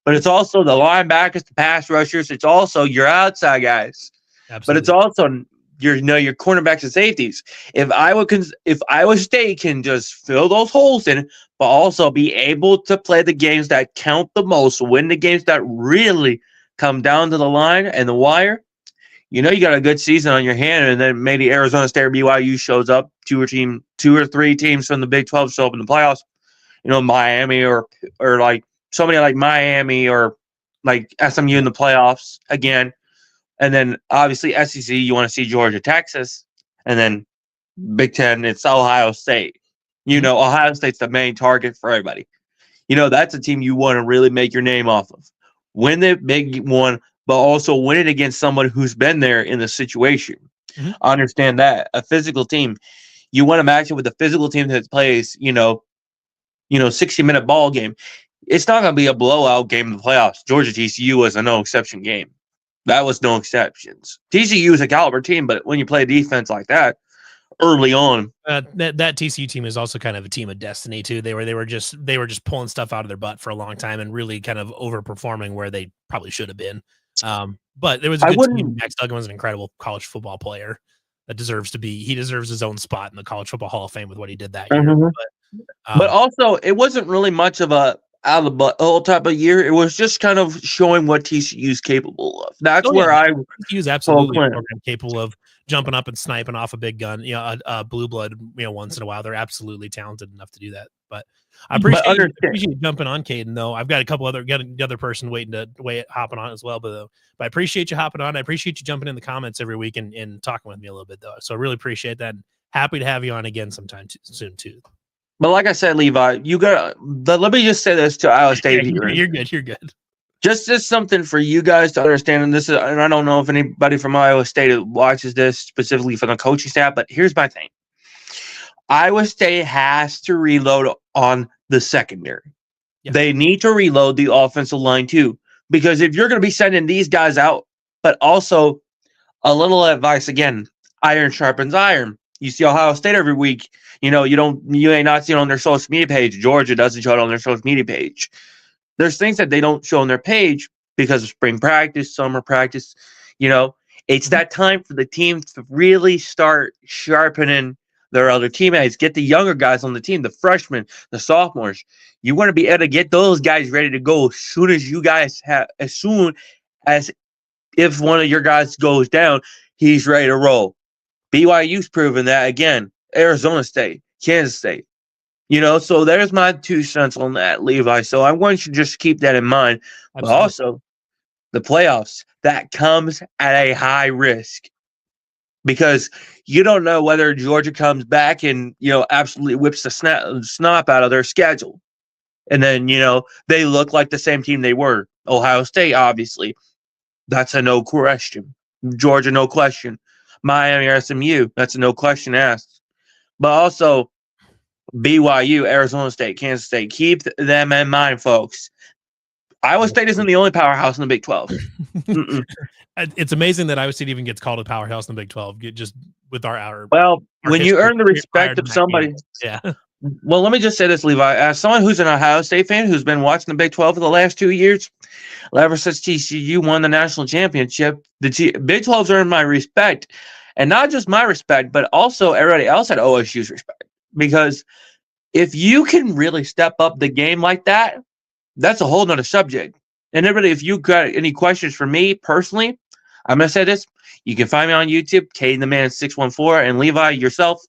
but it's also the linebackers, the pass rushers. It's also your outside guys. Absolutely. But it's also your cornerbacks and safeties. If Iowa State can just fill those holes in, but also be able to play the games that count the most, win the games that really come down to the line and the wire, you got a good season on your hand. And then maybe Arizona State or BYU shows up, two or three teams from the Big 12 show up in the playoffs. Miami or like somebody like Miami or like SMU in the playoffs again. And then obviously SEC, you want to see Georgia, Texas, and then Big Ten, it's Ohio State. Ohio State's the main target for everybody. That's a team you want to really make your name off of. Win the big one, but also win it against someone who's been there in the situation. Mm-hmm. Understand that. A physical team. You want to match it with a physical team that plays, 60-minute ball game. It's not going to be a blowout game in the playoffs. Georgia TCU was a no-exception game. That was no exceptions. TCU is a caliber team, but when you play defense like that early on, that TCU team is also kind of a team of destiny too. They were just pulling stuff out of their butt for a long time and really kind of overperforming where they probably should have been. But there was a good team. Max Duggan was an incredible college football player that deserves his own spot in the College Football Hall of Fame with what he did that year. Mm-hmm. But also, it wasn't really much of a out of the butt type of year. It was just kind of showing what TCU is capable of. That's where TCU is absolutely capable of jumping up and sniping off a big gun. A blue blood. Once in a while, they're absolutely talented enough to do that. But I appreciate you jumping on, Caden. Though I've got a couple the other person hopping on as well. But I appreciate you hopping on. I appreciate you jumping in the comments every week and talking with me a little bit though. So I really appreciate that. And happy to have you on again sometime soon too. But like I said, Levi, let me just say this to Iowa State. You're good. Just something for you guys to understand. And I don't know if anybody from Iowa State watches this specifically for the coaching staff, but here's my thing. Iowa State has to reload on the secondary. Yep. They need to reload the offensive line too, because if you're going to be sending these guys out, but also a little advice again, iron sharpens iron. You see Ohio State every week. You ain't not seeing on their social media page. Georgia doesn't show it on their social media page. There's things that they don't show on their page because of spring practice, summer practice. It's that time for the team to really start sharpening their other teammates. Get the younger guys on the team, the freshmen, the sophomores. You want to be able to get those guys ready to go as soon as if one of your guys goes down, he's ready to roll. BYU's proven that again. Arizona State, Kansas State. So there's my 2 cents on that, Levi. So I want you to just keep that in mind. Absolutely. But also, the playoffs, that comes at a high risk because you don't know whether Georgia comes back and, absolutely whips the snot out of their schedule. And then, they look like the same team they were. Ohio State, obviously. That's a no question. Georgia, no question. Miami or SMU, that's a no question asked. But also, BYU, Arizona State, Kansas State. Keep them in mind, folks. Iowa State isn't the only powerhouse in the Big 12. It's amazing that Iowa State even gets called a powerhouse in the Big 12. Just with our when you earn the respect of somebody. Yeah. Well, let me just say this, Levi. As someone who's an Ohio State fan who's been watching the Big 12 for the last 2 years, ever since TCU won the national championship, the Big 12's earned my respect. And not just my respect, but also everybody else at OSU's respect. Because if you can really step up the game like that, that's a whole nother subject. And everybody, if you got any questions for me personally, I'm going to say this. You can find me on YouTube, Caden the Man 614, and Levi, yourself.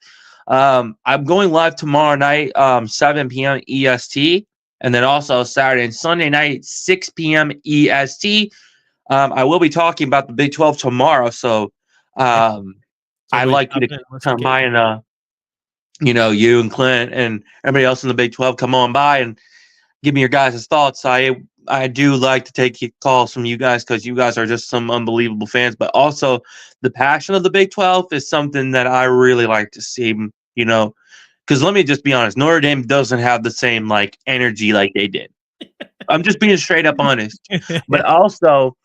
I'm going live tomorrow night, 7 p.m. EST, and then also Saturday and Sunday night, 6 p.m. EST. I will be talking about the Big 12 tomorrow, so I'd like you to come by and you and Clint and everybody else in the Big 12 come on by and give me your guys' thoughts. I do like to take calls from you guys because you guys are just some unbelievable fans, but also the passion of the Big 12 is something that I really like to see, because let me just be honest, Notre Dame doesn't have the same energy like they did. I'm just being straight up honest. But also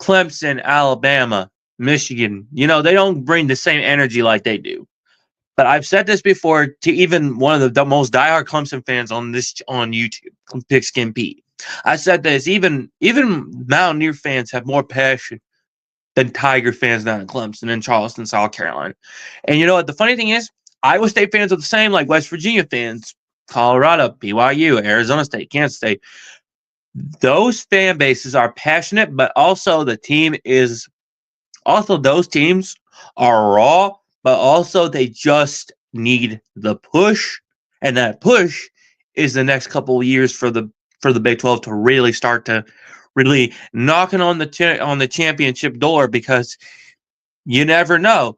Clemson, Alabama, Michigan, they don't bring the same energy like they do. But I've said this before to even one of the most diehard Clemson fans on YouTube, Pigskin Pete. I said this, even Mountaineer fans have more passion than Tiger fans down in Clemson and Charleston, South Carolina. And you know what? The funny thing is, Iowa State fans are the same like West Virginia fans, Colorado, BYU, Arizona State, Kansas State. Those fan bases are passionate, but also those teams are raw, but also they just need the push, and that push is the next couple of years for the Big 12 to really start to really knocking on the championship door, because you never know.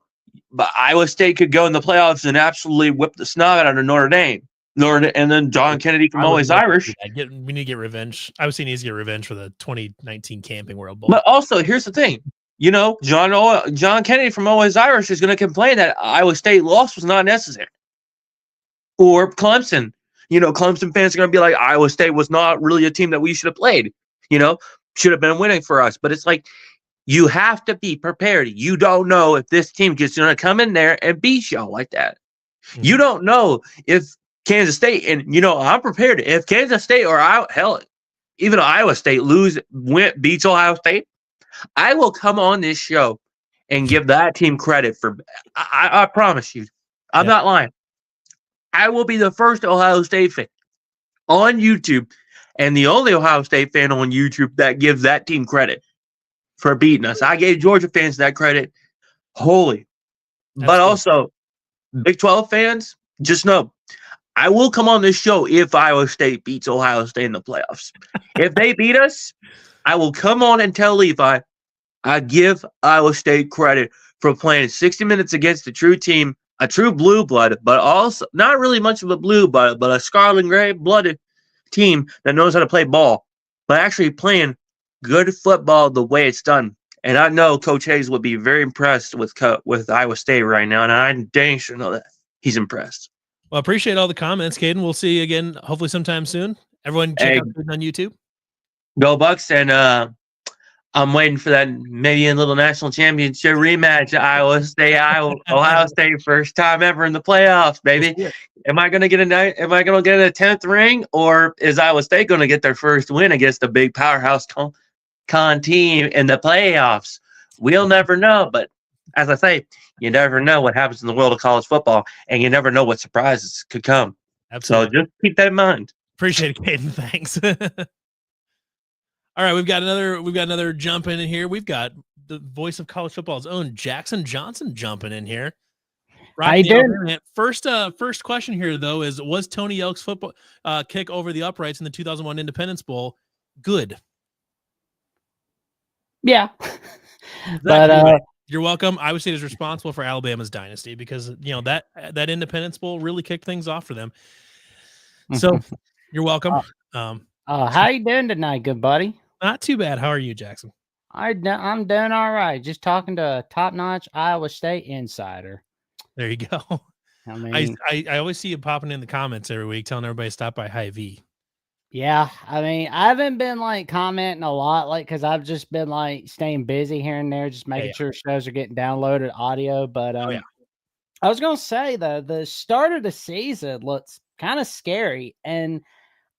But Iowa State could go in the playoffs and absolutely whip the snot out of Notre Dame. And then John Kennedy from Always Irish. We need to get revenge. I was saying needs to get revenge for the 2019 Camping World Bowl. But also, here's the thing. John Kennedy from Always Irish is going to complain that Iowa State loss was not necessary. Or Clemson. Clemson fans are going to be like, Iowa State was not really a team that we should have played. Should have been winning for us. But it's like, you have to be prepared. You don't know if this team just going to come in there and beat y'all like that. Mm-hmm. You don't know if Kansas State, and I'm prepared. If Kansas State or even Iowa State beats Ohio State, I will come on this show and give that team credit for. I promise you, I'm not lying. I will be the first Ohio State fan on YouTube, and the only Ohio State fan on YouTube that gives that team credit for beating us. I gave Georgia fans that credit wholly. But also, Big 12 fans, just know, I will come on this show if Iowa State beats Ohio State in the playoffs. If they beat us, I will come on and tell Levi I give Iowa State credit for playing 60 minutes against a true team, a true blue blood, but also not really much of a blue blood, but a scarlet and gray blooded team that knows how to play ball, but actually playing good football the way it's done. And I know Coach Hayes would be very impressed with Iowa State right now, and I dang sure know that he's impressed. Well, I appreciate all the comments, Caden. We'll see you again, hopefully sometime soon. Everyone check out Caden on YouTube. Go Bucks, and I'm waiting for that maybe a little national championship rematch. Ohio State, first time ever in the playoffs, baby. Am I gonna get a 10th ring, or is Iowa State gonna get their first win against a big powerhouse con team in the playoffs? We'll never know. But as I say, you never know what happens in the world of college football, and you never know what surprises could come. Absolutely. So just keep that in mind. Appreciate it, Caden. Thanks. All right, we've got another jump in here. We've got the voice of college football's own Jackson Johnson jumping in here. Right. First question here though is: was Tony Elk's football kick over the uprights in the 2001 Independence Bowl good? Yeah, but you're welcome. Iowa State is responsible for Alabama's dynasty because that Independence Bowl really kicked things off for them. So you're welcome. How you doing tonight, good buddy? Not too bad. How are you, Jackson? I'm doing all right. Just talking to a top-notch Iowa State insider. There you go. I mean, I always see you popping in the comments every week telling everybody to stop by Hy-Vee. Yeah, I mean, I haven't been commenting a lot, because I've just been staying busy here and there, just making sure shows are getting downloaded audio. But I was gonna say the start of the season looks kind of scary, and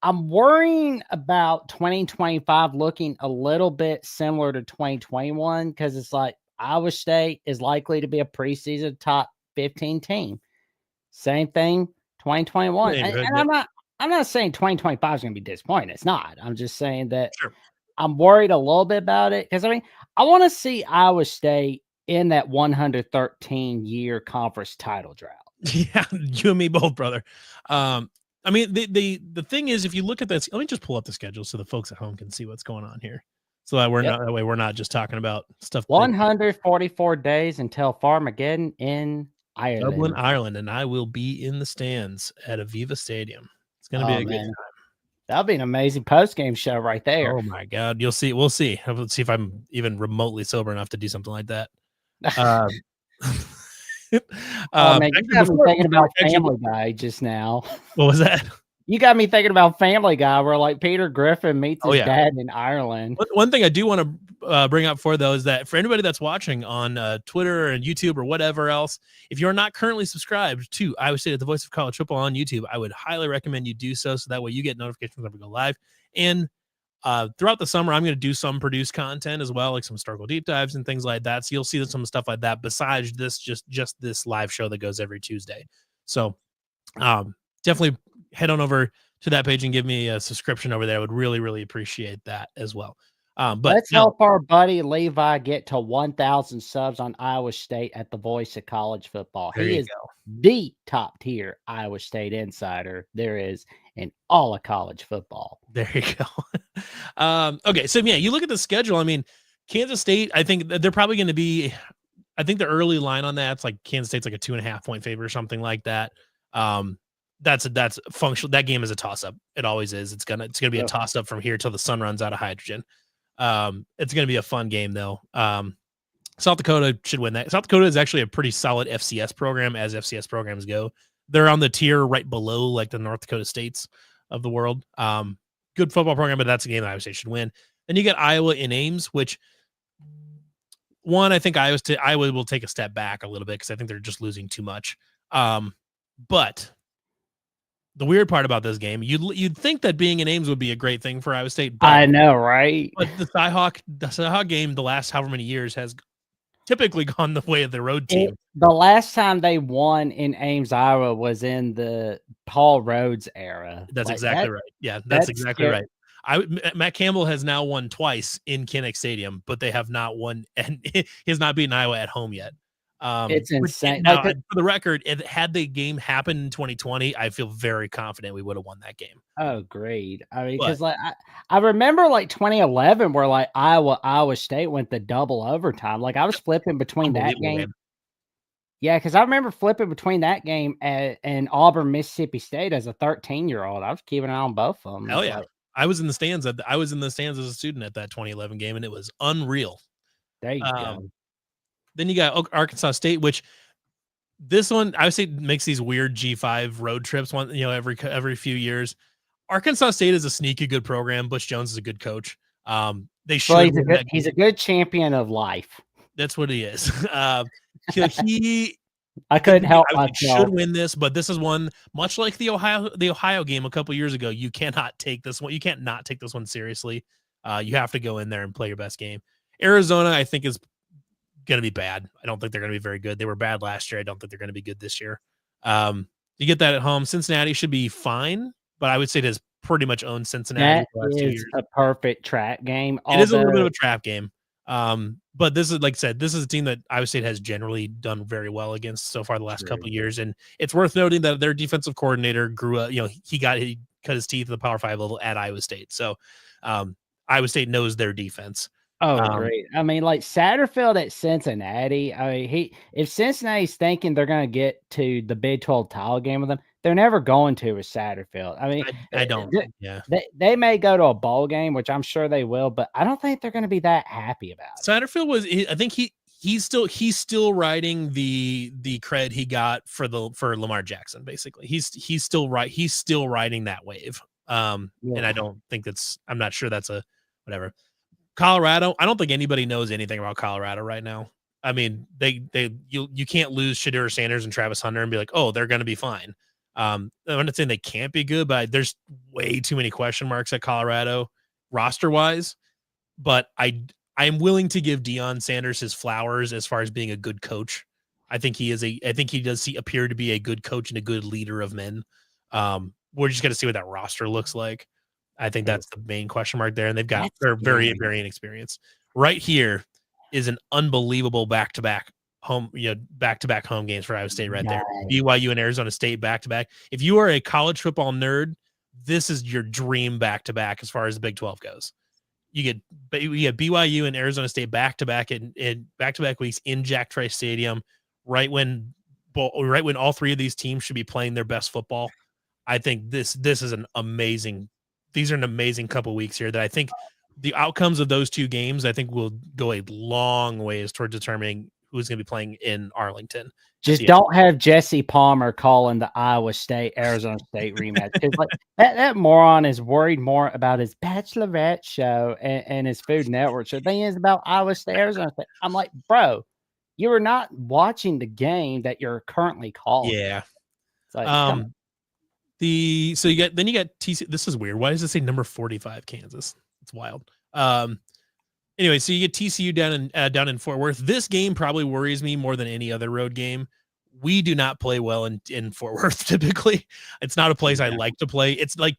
I'm worrying about 2025 looking a little bit similar to 2021 because it's Iowa State is likely to be a preseason top 15 team. Same thing, 2021. And I'm not saying 2025 is going to be disappointing. It's not. I'm just saying that I'm worried a little bit about it because, I want to see Iowa State in that 113-year conference title drought. Yeah, you and me both, brother. The thing is, if you look at this, let me just pull up the schedule so the folks at home can see what's going on here. So that we're not just talking about stuff. 144 days until Farmageddon in Ireland. Ireland, and I will be in the stands at Aviva Stadium. It's going to be a good time. That'll be an amazing post-game show right there. Oh my God. You'll see. We'll see. Let's see if I'm even remotely sober enough to do something like that. Man, you got me thinking about Family Guy just now. What was that? You got me thinking about Family Guy, where like Peter Griffin meets his dad in Ireland. One thing I do want to bring up for though is that for anybody that's watching on Twitter and YouTube or whatever else, if you're not currently subscribed to Iowa State at the Voice of College Football on YouTube, I would highly recommend you do so that way you get notifications whenever we go live. And throughout the summer, I'm going to do some produced content as well, like some historical deep dives and things like that. So you'll see some stuff like that besides this, just this live show that goes every Tuesday. So definitely head on over to that page and give me a subscription over there. I would really, really appreciate that as well. But let's help our buddy Levi get to 1,000 subs on Iowa State at the Voice of College Football. He is the top tier Iowa State insider there is in all of college football. There you go. Okay, so yeah, you look at the schedule. I mean, Kansas State, I think they're probably going to be, I think the early line on that's like Kansas State's like a 2.5 point favorite or something like that. That's functional. That game is a toss up. It always is. It's gonna be a toss up from here till the sun runs out of hydrogen. It's gonna be a fun game though. South Dakota should win that. South Dakota is actually a pretty solid FCS program as FCS programs go. They're on the tier right below like the North Dakota States of the world. Good football program, but that's a game that Iowa State should win. Then you get Iowa in Ames, which I think Iowa will take a step back a little bit because I think they're just losing too much. But the weird part about this game, you'd think that being in Ames would be a great thing for Iowa State. But, I know, right? But the Cyhawk game, the last however many years, has typically gone the way of the road team. The last time they won in Ames, Iowa, was in the Paul Rhodes era. That's exactly right. Yeah, that's exactly right. Matt Campbell has now won twice in Kinnick Stadium, but they have not won, and he has not beaten Iowa at home yet. It's insane. Now, for the record, had the game happened in 2020, I feel very confident we would have won that game. Oh, great. I mean, because like I remember like 2011 where like Iowa State went the double overtime. Like I was flipping between that game. Yeah, because I remember flipping between that game and Auburn, Mississippi State as a 13-year-old. I was keeping an eye on both of them. Hell yeah. I was in the stands as a student at that 2011 game, and it was unreal. There you go. Then you got Arkansas State, which this one I would say makes these weird G5 road trips every few years. Arkansas State is a sneaky good program. Butch Jones is a good coach. He's a good champion of life. That's what he is. I couldn't help myself. Should win this, but this is one much like the Ohio game a couple years ago. You cannot take this one. You can't not take this one seriously. You have to go in there and play your best game. Arizona, I think, is going to be bad. I don't think they're going to be very good. They were bad last year. I don't think they're going to be good this year. You get that at home. Cincinnati should be fine, but I would say it has pretty much owned Cincinnati. That is a perfect trap game. It is a little bit of a trap game. But this is, like I said, this is a team that Iowa State has generally done very well against so far the last couple of years. And it's worth noting that their defensive coordinator grew up, he cut his teeth at the Power 5 level at Iowa State. So Iowa State knows their defense. Oh, great. I mean, like Satterfield at Cincinnati. I mean, if Cincinnati's thinking they're going to get to the Big 12 title game with them, they're never going to with Satterfield. I mean, I don't. Yeah, they may go to a bowl game, which I'm sure they will, but I don't think they're going to be that happy about it. Satterfield I think he's still riding the cred he got for Lamar Jackson. Basically, he's still riding that wave. And I don't think I'm not sure that's a whatever. Colorado, I don't think anybody knows anything about Colorado right now. I mean, you can't lose Shedeur Sanders and Travis Hunter and be like, oh, they're going to be fine. I'm not saying they can't be good, but there's way too many question marks at Colorado roster wise. But I'm willing to give Deion Sanders his flowers as far as being a good coach. I think he does appear to be a good coach and a good leader of men. We're just going to see what that roster looks like. I think that's the main question mark there. And they're very, very inexperienced. Right here is an unbelievable back-to-back home games for Iowa State right there. BYU and Arizona State back-to-back. If you are a college football nerd, this is your dream back-to-back as far as the Big 12 goes. You get BYU and Arizona State back-to-back in back-to-back weeks in Jack Trice Stadium, right when right when all three of these teams should be playing their best football. I think this is an amazing. These are an amazing couple weeks here that I think the outcomes of those two games I think will go a long ways toward determining who's going to be playing in Arlington. Just don't have Jesse Palmer calling the Iowa State Arizona State rematch. Like that moron is worried more about his Bachelorette show and his Food Network show than he is about Iowa State Arizona State. I'm like, bro, you are not watching the game that you're currently calling. Yeah. It's like, come on. So you got TCU. This is weird. Why does it say number 45 Kansas? It's wild. Anyway, so you get TCU down in Fort Worth. This game probably worries me more than any other road game. We do not play well in Fort Worth typically. It's not a place I like to play. It's like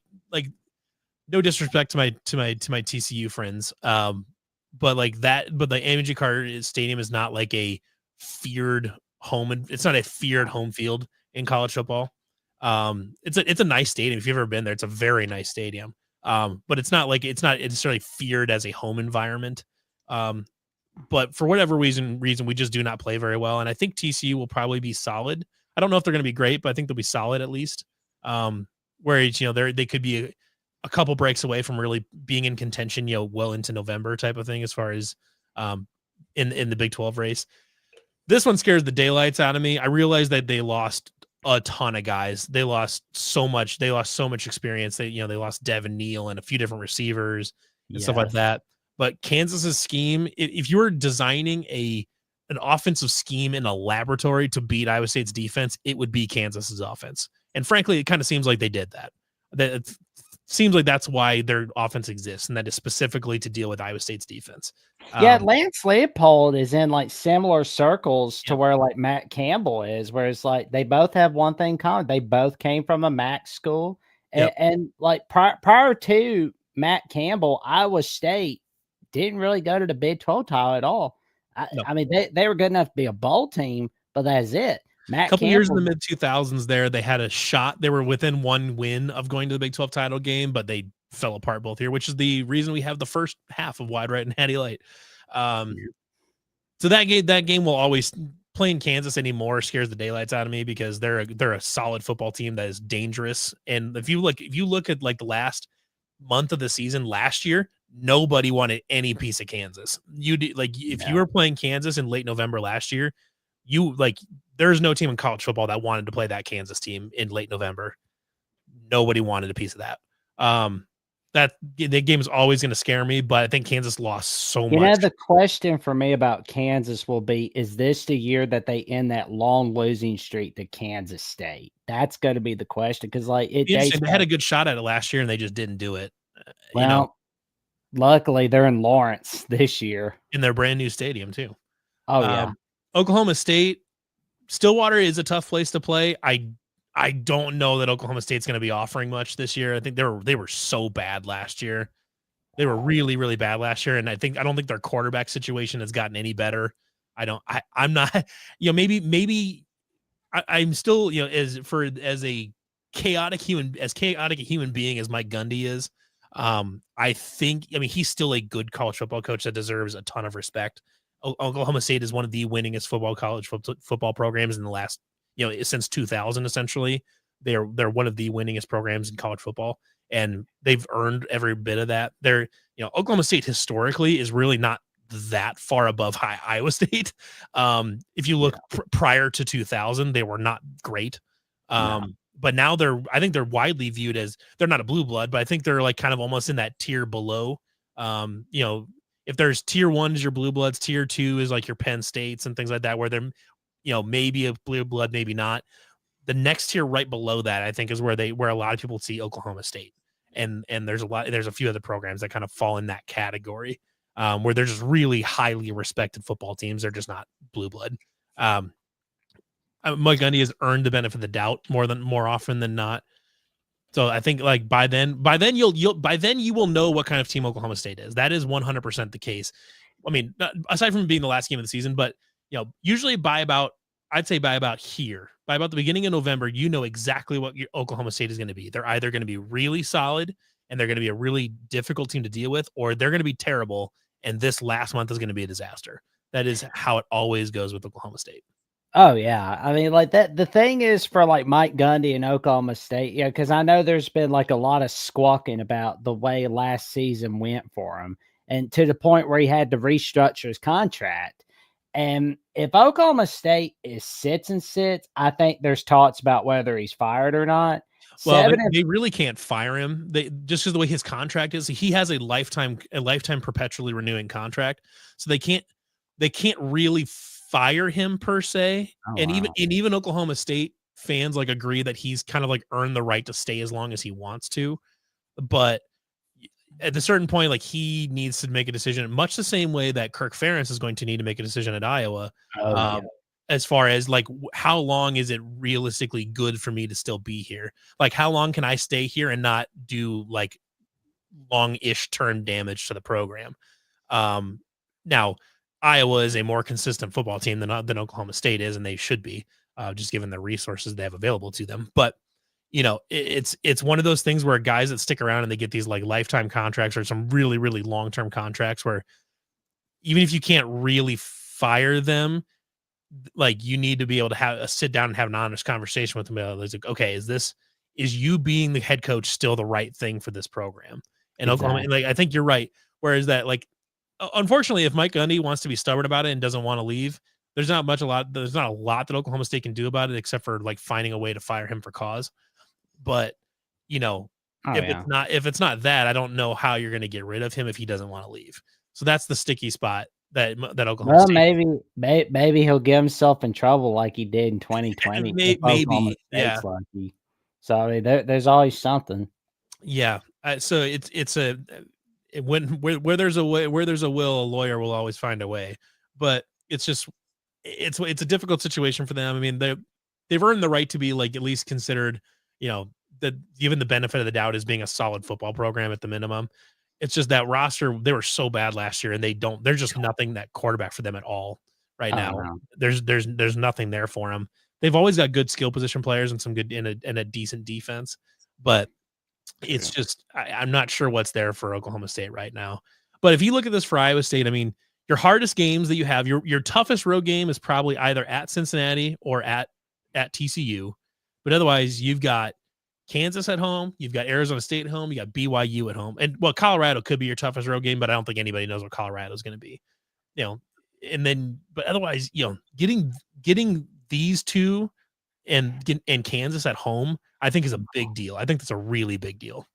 no disrespect to my TCU friends. But the Amity Carter Stadium is not like a feared home, and it's not a feared home field in college football. It's a nice stadium. If you've ever been there, it's a very nice stadium. But it's not necessarily feared as a home environment. But for whatever reason, we just do not play very well. And I think TCU will probably be solid. I don't know if they're going to be great, but I think they'll be solid at least. Whereas, they could be a couple breaks away from really being in contention, well into November type of thing, as far as, in the Big 12 race. This one scares the daylights out of me. I realized that they lost a ton of guys. They lost so much experience. They lost Devin Neal and a few different receivers and stuff like that. But Kansas's scheme, if you were designing an offensive scheme in a laboratory to beat Iowa State's defense, it would be Kansas's offense. And frankly, it kind of seems like they did that. It seems like that's why their offense exists, and that is specifically to deal with Iowa State's defense. Lance Leopold is in like similar circles to where like Matt Campbell is, where it's like they both have one thing common. They both came from a MAC school. And like prior to Matt Campbell, Iowa State didn't really go to the Big 12 title at all. I mean, they were good enough to be a bowl team, but that's it. A couple years in the mid 2000s there, they had a shot. They were within one win of going to the Big 12 title game, but they fell apart both here, which is the reason we have the first half of Wide Right and Hattie Light. So that game will always, playing Kansas anymore scares the daylights out of me, because they're a solid football team that is dangerous. And if you look at like the last month of the season last year, nobody wanted any piece of Kansas. If you were playing Kansas in late November last year, there's no team in college football that wanted to play that Kansas team in late November. Nobody wanted a piece of that. That game is always going to scare me, but I think Kansas lost so much. The question for me about Kansas will be, is this the year that they end that long losing streak to Kansas State? That's going to be the question, because they had a good shot at it last year and they just didn't do it. Luckily they're in Lawrence this year in their brand new stadium too. Oh yeah. Oklahoma State, Stillwater is a tough place to play. I don't know that Oklahoma State's going to be offering much this year. I think they were so bad last year. They were really, really bad last year, and I don't think their quarterback situation has gotten any better. I'm not, maybe I'm still, as a chaotic human being as Mike Gundy is. He's still a good college football coach that deserves a ton of respect. Oklahoma State is one of the winningest college football programs in the last, since 2000, essentially. They're one of the winningest programs in college football, and they've earned every bit of that. Oklahoma State historically is really not that far above Iowa State. If you look prior to 2000, they were not great. But now I think they're widely viewed as, they're not a blue blood, but I think they're like kind of almost in that tier below. If there's tier 1 is your blue bloods, tier 2 is like your Penn States and things like that, where they're, maybe a blue blood, maybe not. The next tier right below that, I think, is where a lot of people see Oklahoma State. And there's a few other programs that kind of fall in that category, where they're just really highly respected football teams. They're just not blue blood. Mike Gundy has earned the benefit of the doubt more often than not. So I think like by then you will know what kind of team Oklahoma State is. That is 100% the case. I mean, aside from being the last game of the season, but usually by about the beginning of November, exactly what your Oklahoma State is going to be. They're either going to be really solid and they're going to be a really difficult team to deal with, or they're going to be terrible and this last month is going to be a disaster. That is how it always goes with Oklahoma State. Oh yeah, I mean, like that. The thing is for like Mike Gundy and Oklahoma State, yeah, because I know there's been like a lot of squawking about the way last season went for him, and to the point where he had to restructure his contract. And if Oklahoma State is sits and sits, I think there's talks about whether he's fired or not. Well, Seven and they really can't fire him. They just because the way his contract is, he has a lifetime perpetually renewing contract. So they can't really fire him per se. oh And wow, even Oklahoma State fans like agree that he's kind of like earned the right to stay as long as he wants to. But at a certain point, like he needs to make a decision, much the same way that Kirk Ferentz is going to need to make a decision at Iowa. oh yeah, As far as like how long is it realistically good for me to still be here? Like how long can I stay here and not do like long-ish term damage to the program? Now Iowa is a more consistent football team than Oklahoma State is, and they should be, just given the resources they have available to them. But it's one of those things where guys that stick around and they get these like lifetime contracts or some really, really long-term contracts where even if you can't really fire them, like you need to be able to have a sit down and have an honest conversation with them. It's like, okay, is you being the head coach still the right thing for this program? And Oklahoma, exactly. like, I think you're right. Whereas that, like, unfortunately, if Mike Gundy wants to be stubborn about it and doesn't want to leave, there's not a lot that Oklahoma State can do about it except for like finding a way to fire him for cause. But you know, Oh yeah. if it's not that, I don't know how you're going to get rid of him if he doesn't want to leave. So that's the sticky spot that Oklahoma Well, State. maybe he'll get himself in trouble like he did in 2020 if Oklahoma Maybe, yeah, State's lucky. So I mean, there's always something. yeah. So it's a when where there's a way, where there's a will, a lawyer will always find a way. But it's just it's a difficult situation for them. I mean, they've earned the right to be like at least considered, that given the benefit of the doubt as being a solid football program at the minimum. It's just that roster, they were so bad last year and they're just nothing that quarterback for them at all right Oh now. no. There's nothing there for them. They've always got good skill position players and some good and a decent defense, but it's just I'm not sure what's there for Oklahoma State right now. But if you look at this for Iowa State, I mean, your hardest games that you have, your toughest road game is probably either at Cincinnati or at TCU. But otherwise, you've got Kansas at home, you've got Arizona State at home, you got BYU at home. And well, Colorado could be your toughest road game, but I don't think anybody knows what Colorado is going to be. And then but otherwise, getting these two and Kansas at home, I think is a big deal. I think that's a really big deal.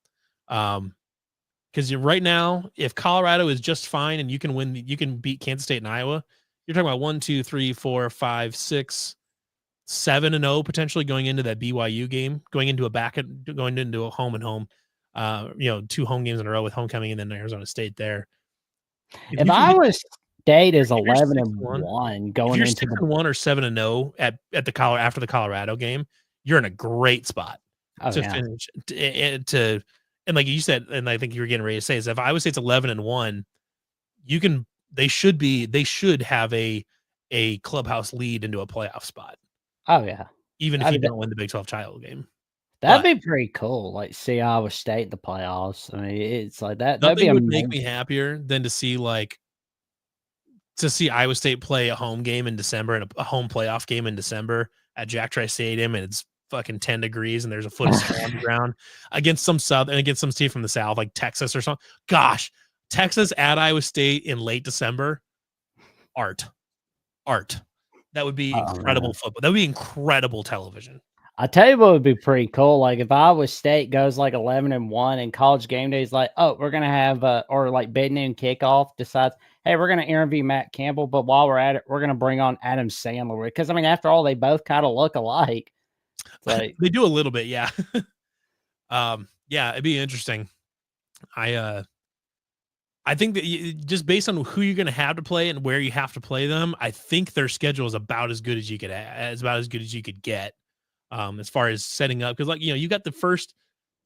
Because right now, if Colorado is just fine and you can beat Kansas State and Iowa, you're talking about 1, 2, 3, 4, 5, 6, 7-0 potentially going into that BYU game, going into a home and home, 2 home games in a row with homecoming and then Arizona State there. If Iowa State is if you're 11-1 going if into you're 6-1 or 7-0 at after the Colorado game, you're in a great spot to finish and like you said, and I think you were getting ready to say is if Iowa State's 11-1, they should have a clubhouse lead into a playoff spot. Oh yeah. Even if you don't win the Big 12 title game. That'd be pretty cool. Like see Iowa State in the playoffs. I mean, it's like that. That'd be Nothing would amazing. make me happier than to see Iowa State play a home game in December and a home playoff game in December at Jack Trice Stadium, and it's fucking 10 degrees and there's a foot of snow on the ground against some team from the South, like Texas or something. Gosh, Texas at Iowa State in late December. Art. That would be incredible football. That would be incredible television. I tell you what would be pretty cool. Like if Iowa State goes like 11-1 and College Game Day is like, oh, we're gonna have or like bid noon kickoff decides, hey, we're gonna interview Matt Campbell, but while we're at it, we're gonna bring on Adam Sandler because I mean, after all, they both kind of look alike. It's like they do a little bit, yeah. Yeah, it'd be interesting. I think that just based on who you're going to have to play and where you have to play them, I think their schedule is about as good as you could get. As far as setting up, because you got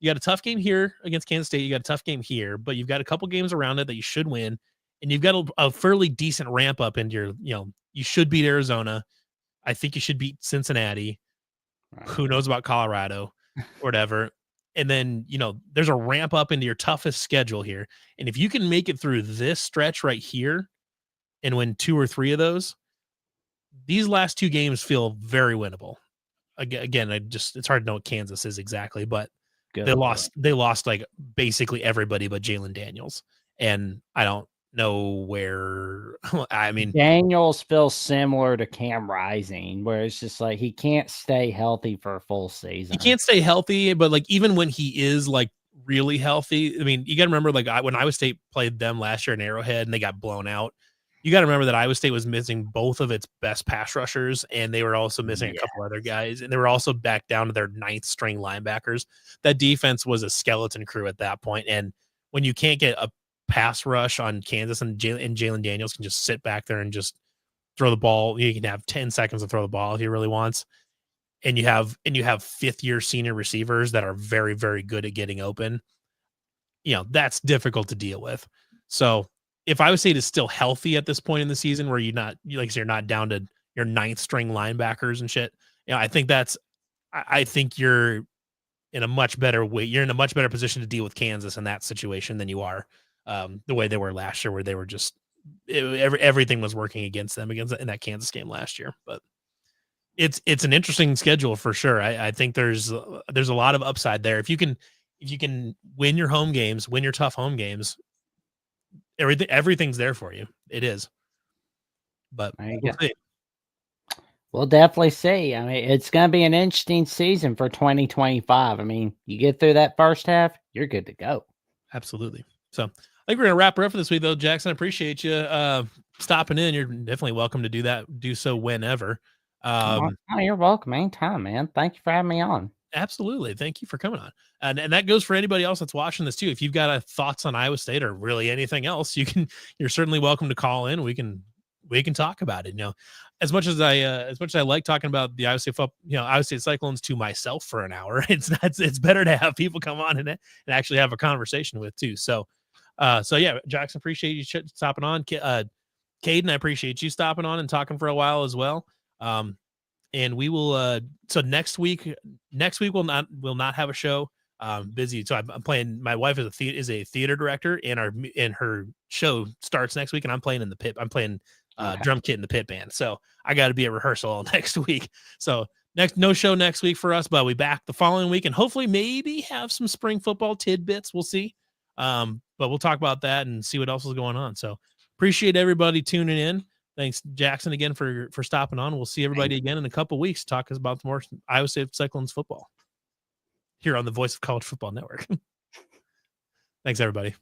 you got a tough game here against Kansas State, you got a tough game here, but you've got a couple games around it that you should win, and you've got a fairly decent ramp up into your, you should beat Arizona. I think you should beat Cincinnati. Right. Who knows about Colorado or whatever. And then, there's a ramp up into your toughest schedule here. And if you can make it through this stretch right here and win 2 or 3 of those, these last 2 games feel very winnable. Again, it's hard to know what Kansas is exactly, but they lost like basically everybody but Jalen Daniels. And I don't know where, I mean, Daniels feels similar to Cam Rising, where it's just like he can't stay healthy for a full season. He can't stay healthy, but like even when he is like really healthy, I mean, you got to remember like when Iowa State played them last year in Arrowhead and they got blown out. You got to remember that Iowa State was missing both of its best pass rushers, and they were also missing a couple other guys, and they were also back down to their 9th string linebackers. That defense was a skeleton crew at that point, and when you can't get a pass rush on Kansas and Jalen Daniels can just sit back there and just throw the ball, you can have 10 seconds to throw the ball if he really wants, and you have 5th-year senior receivers that are very, very good at getting open. That's difficult to deal with. So if Iowa State is still healthy at this point in the season where you're not down to your 9th string linebackers and shit, I think you're in a much better way. You're in a much better position to deal with Kansas in that situation than you are the way they were last year, where they were just everything was working against them in that Kansas game last year. But it's an interesting schedule for sure. I think there's a lot of upside there. If you can win your home games, win your tough home games, everything's there for you. It is. But we'll see. We'll definitely see. I mean, it's going to be an interesting season for 2025. I mean, you get through that first half, you're good to go. Absolutely. So I think we're going to wrap her up for this week, though. Jackson, I appreciate you stopping in. You're definitely welcome to do so whenever. You're welcome anytime, man. Thank you for having me on. Absolutely. Thank you for coming on. And that goes for anybody else that's watching this too. If you've got thoughts on Iowa State or really anything else, you're certainly welcome to call in. We can talk about it. As much as I like talking about the Iowa State Iowa State Cyclones to myself for an hour, it's better to have people come on and actually have a conversation with too. So yeah, Jackson, appreciate you stopping on. Caden, I appreciate you stopping on and talking for a while as well. And we will so next week we'll not have a show. Busy, so I'm playing. My wife is a theater director, and her show starts next week, and I'm playing in the pit. I'm playing drum kit in the pit band, so I got to be at rehearsal all next week. So no show next week for us, but we back the following week, and hopefully maybe have some spring football tidbits. We'll see. But we'll talk about that and see what else is going on. So appreciate everybody tuning in. Thanks, Jackson, again for stopping on. We'll see everybody again in a couple weeks. Talk about more Iowa State Cyclones football here on the Voice of College Football Network. Thanks, everybody.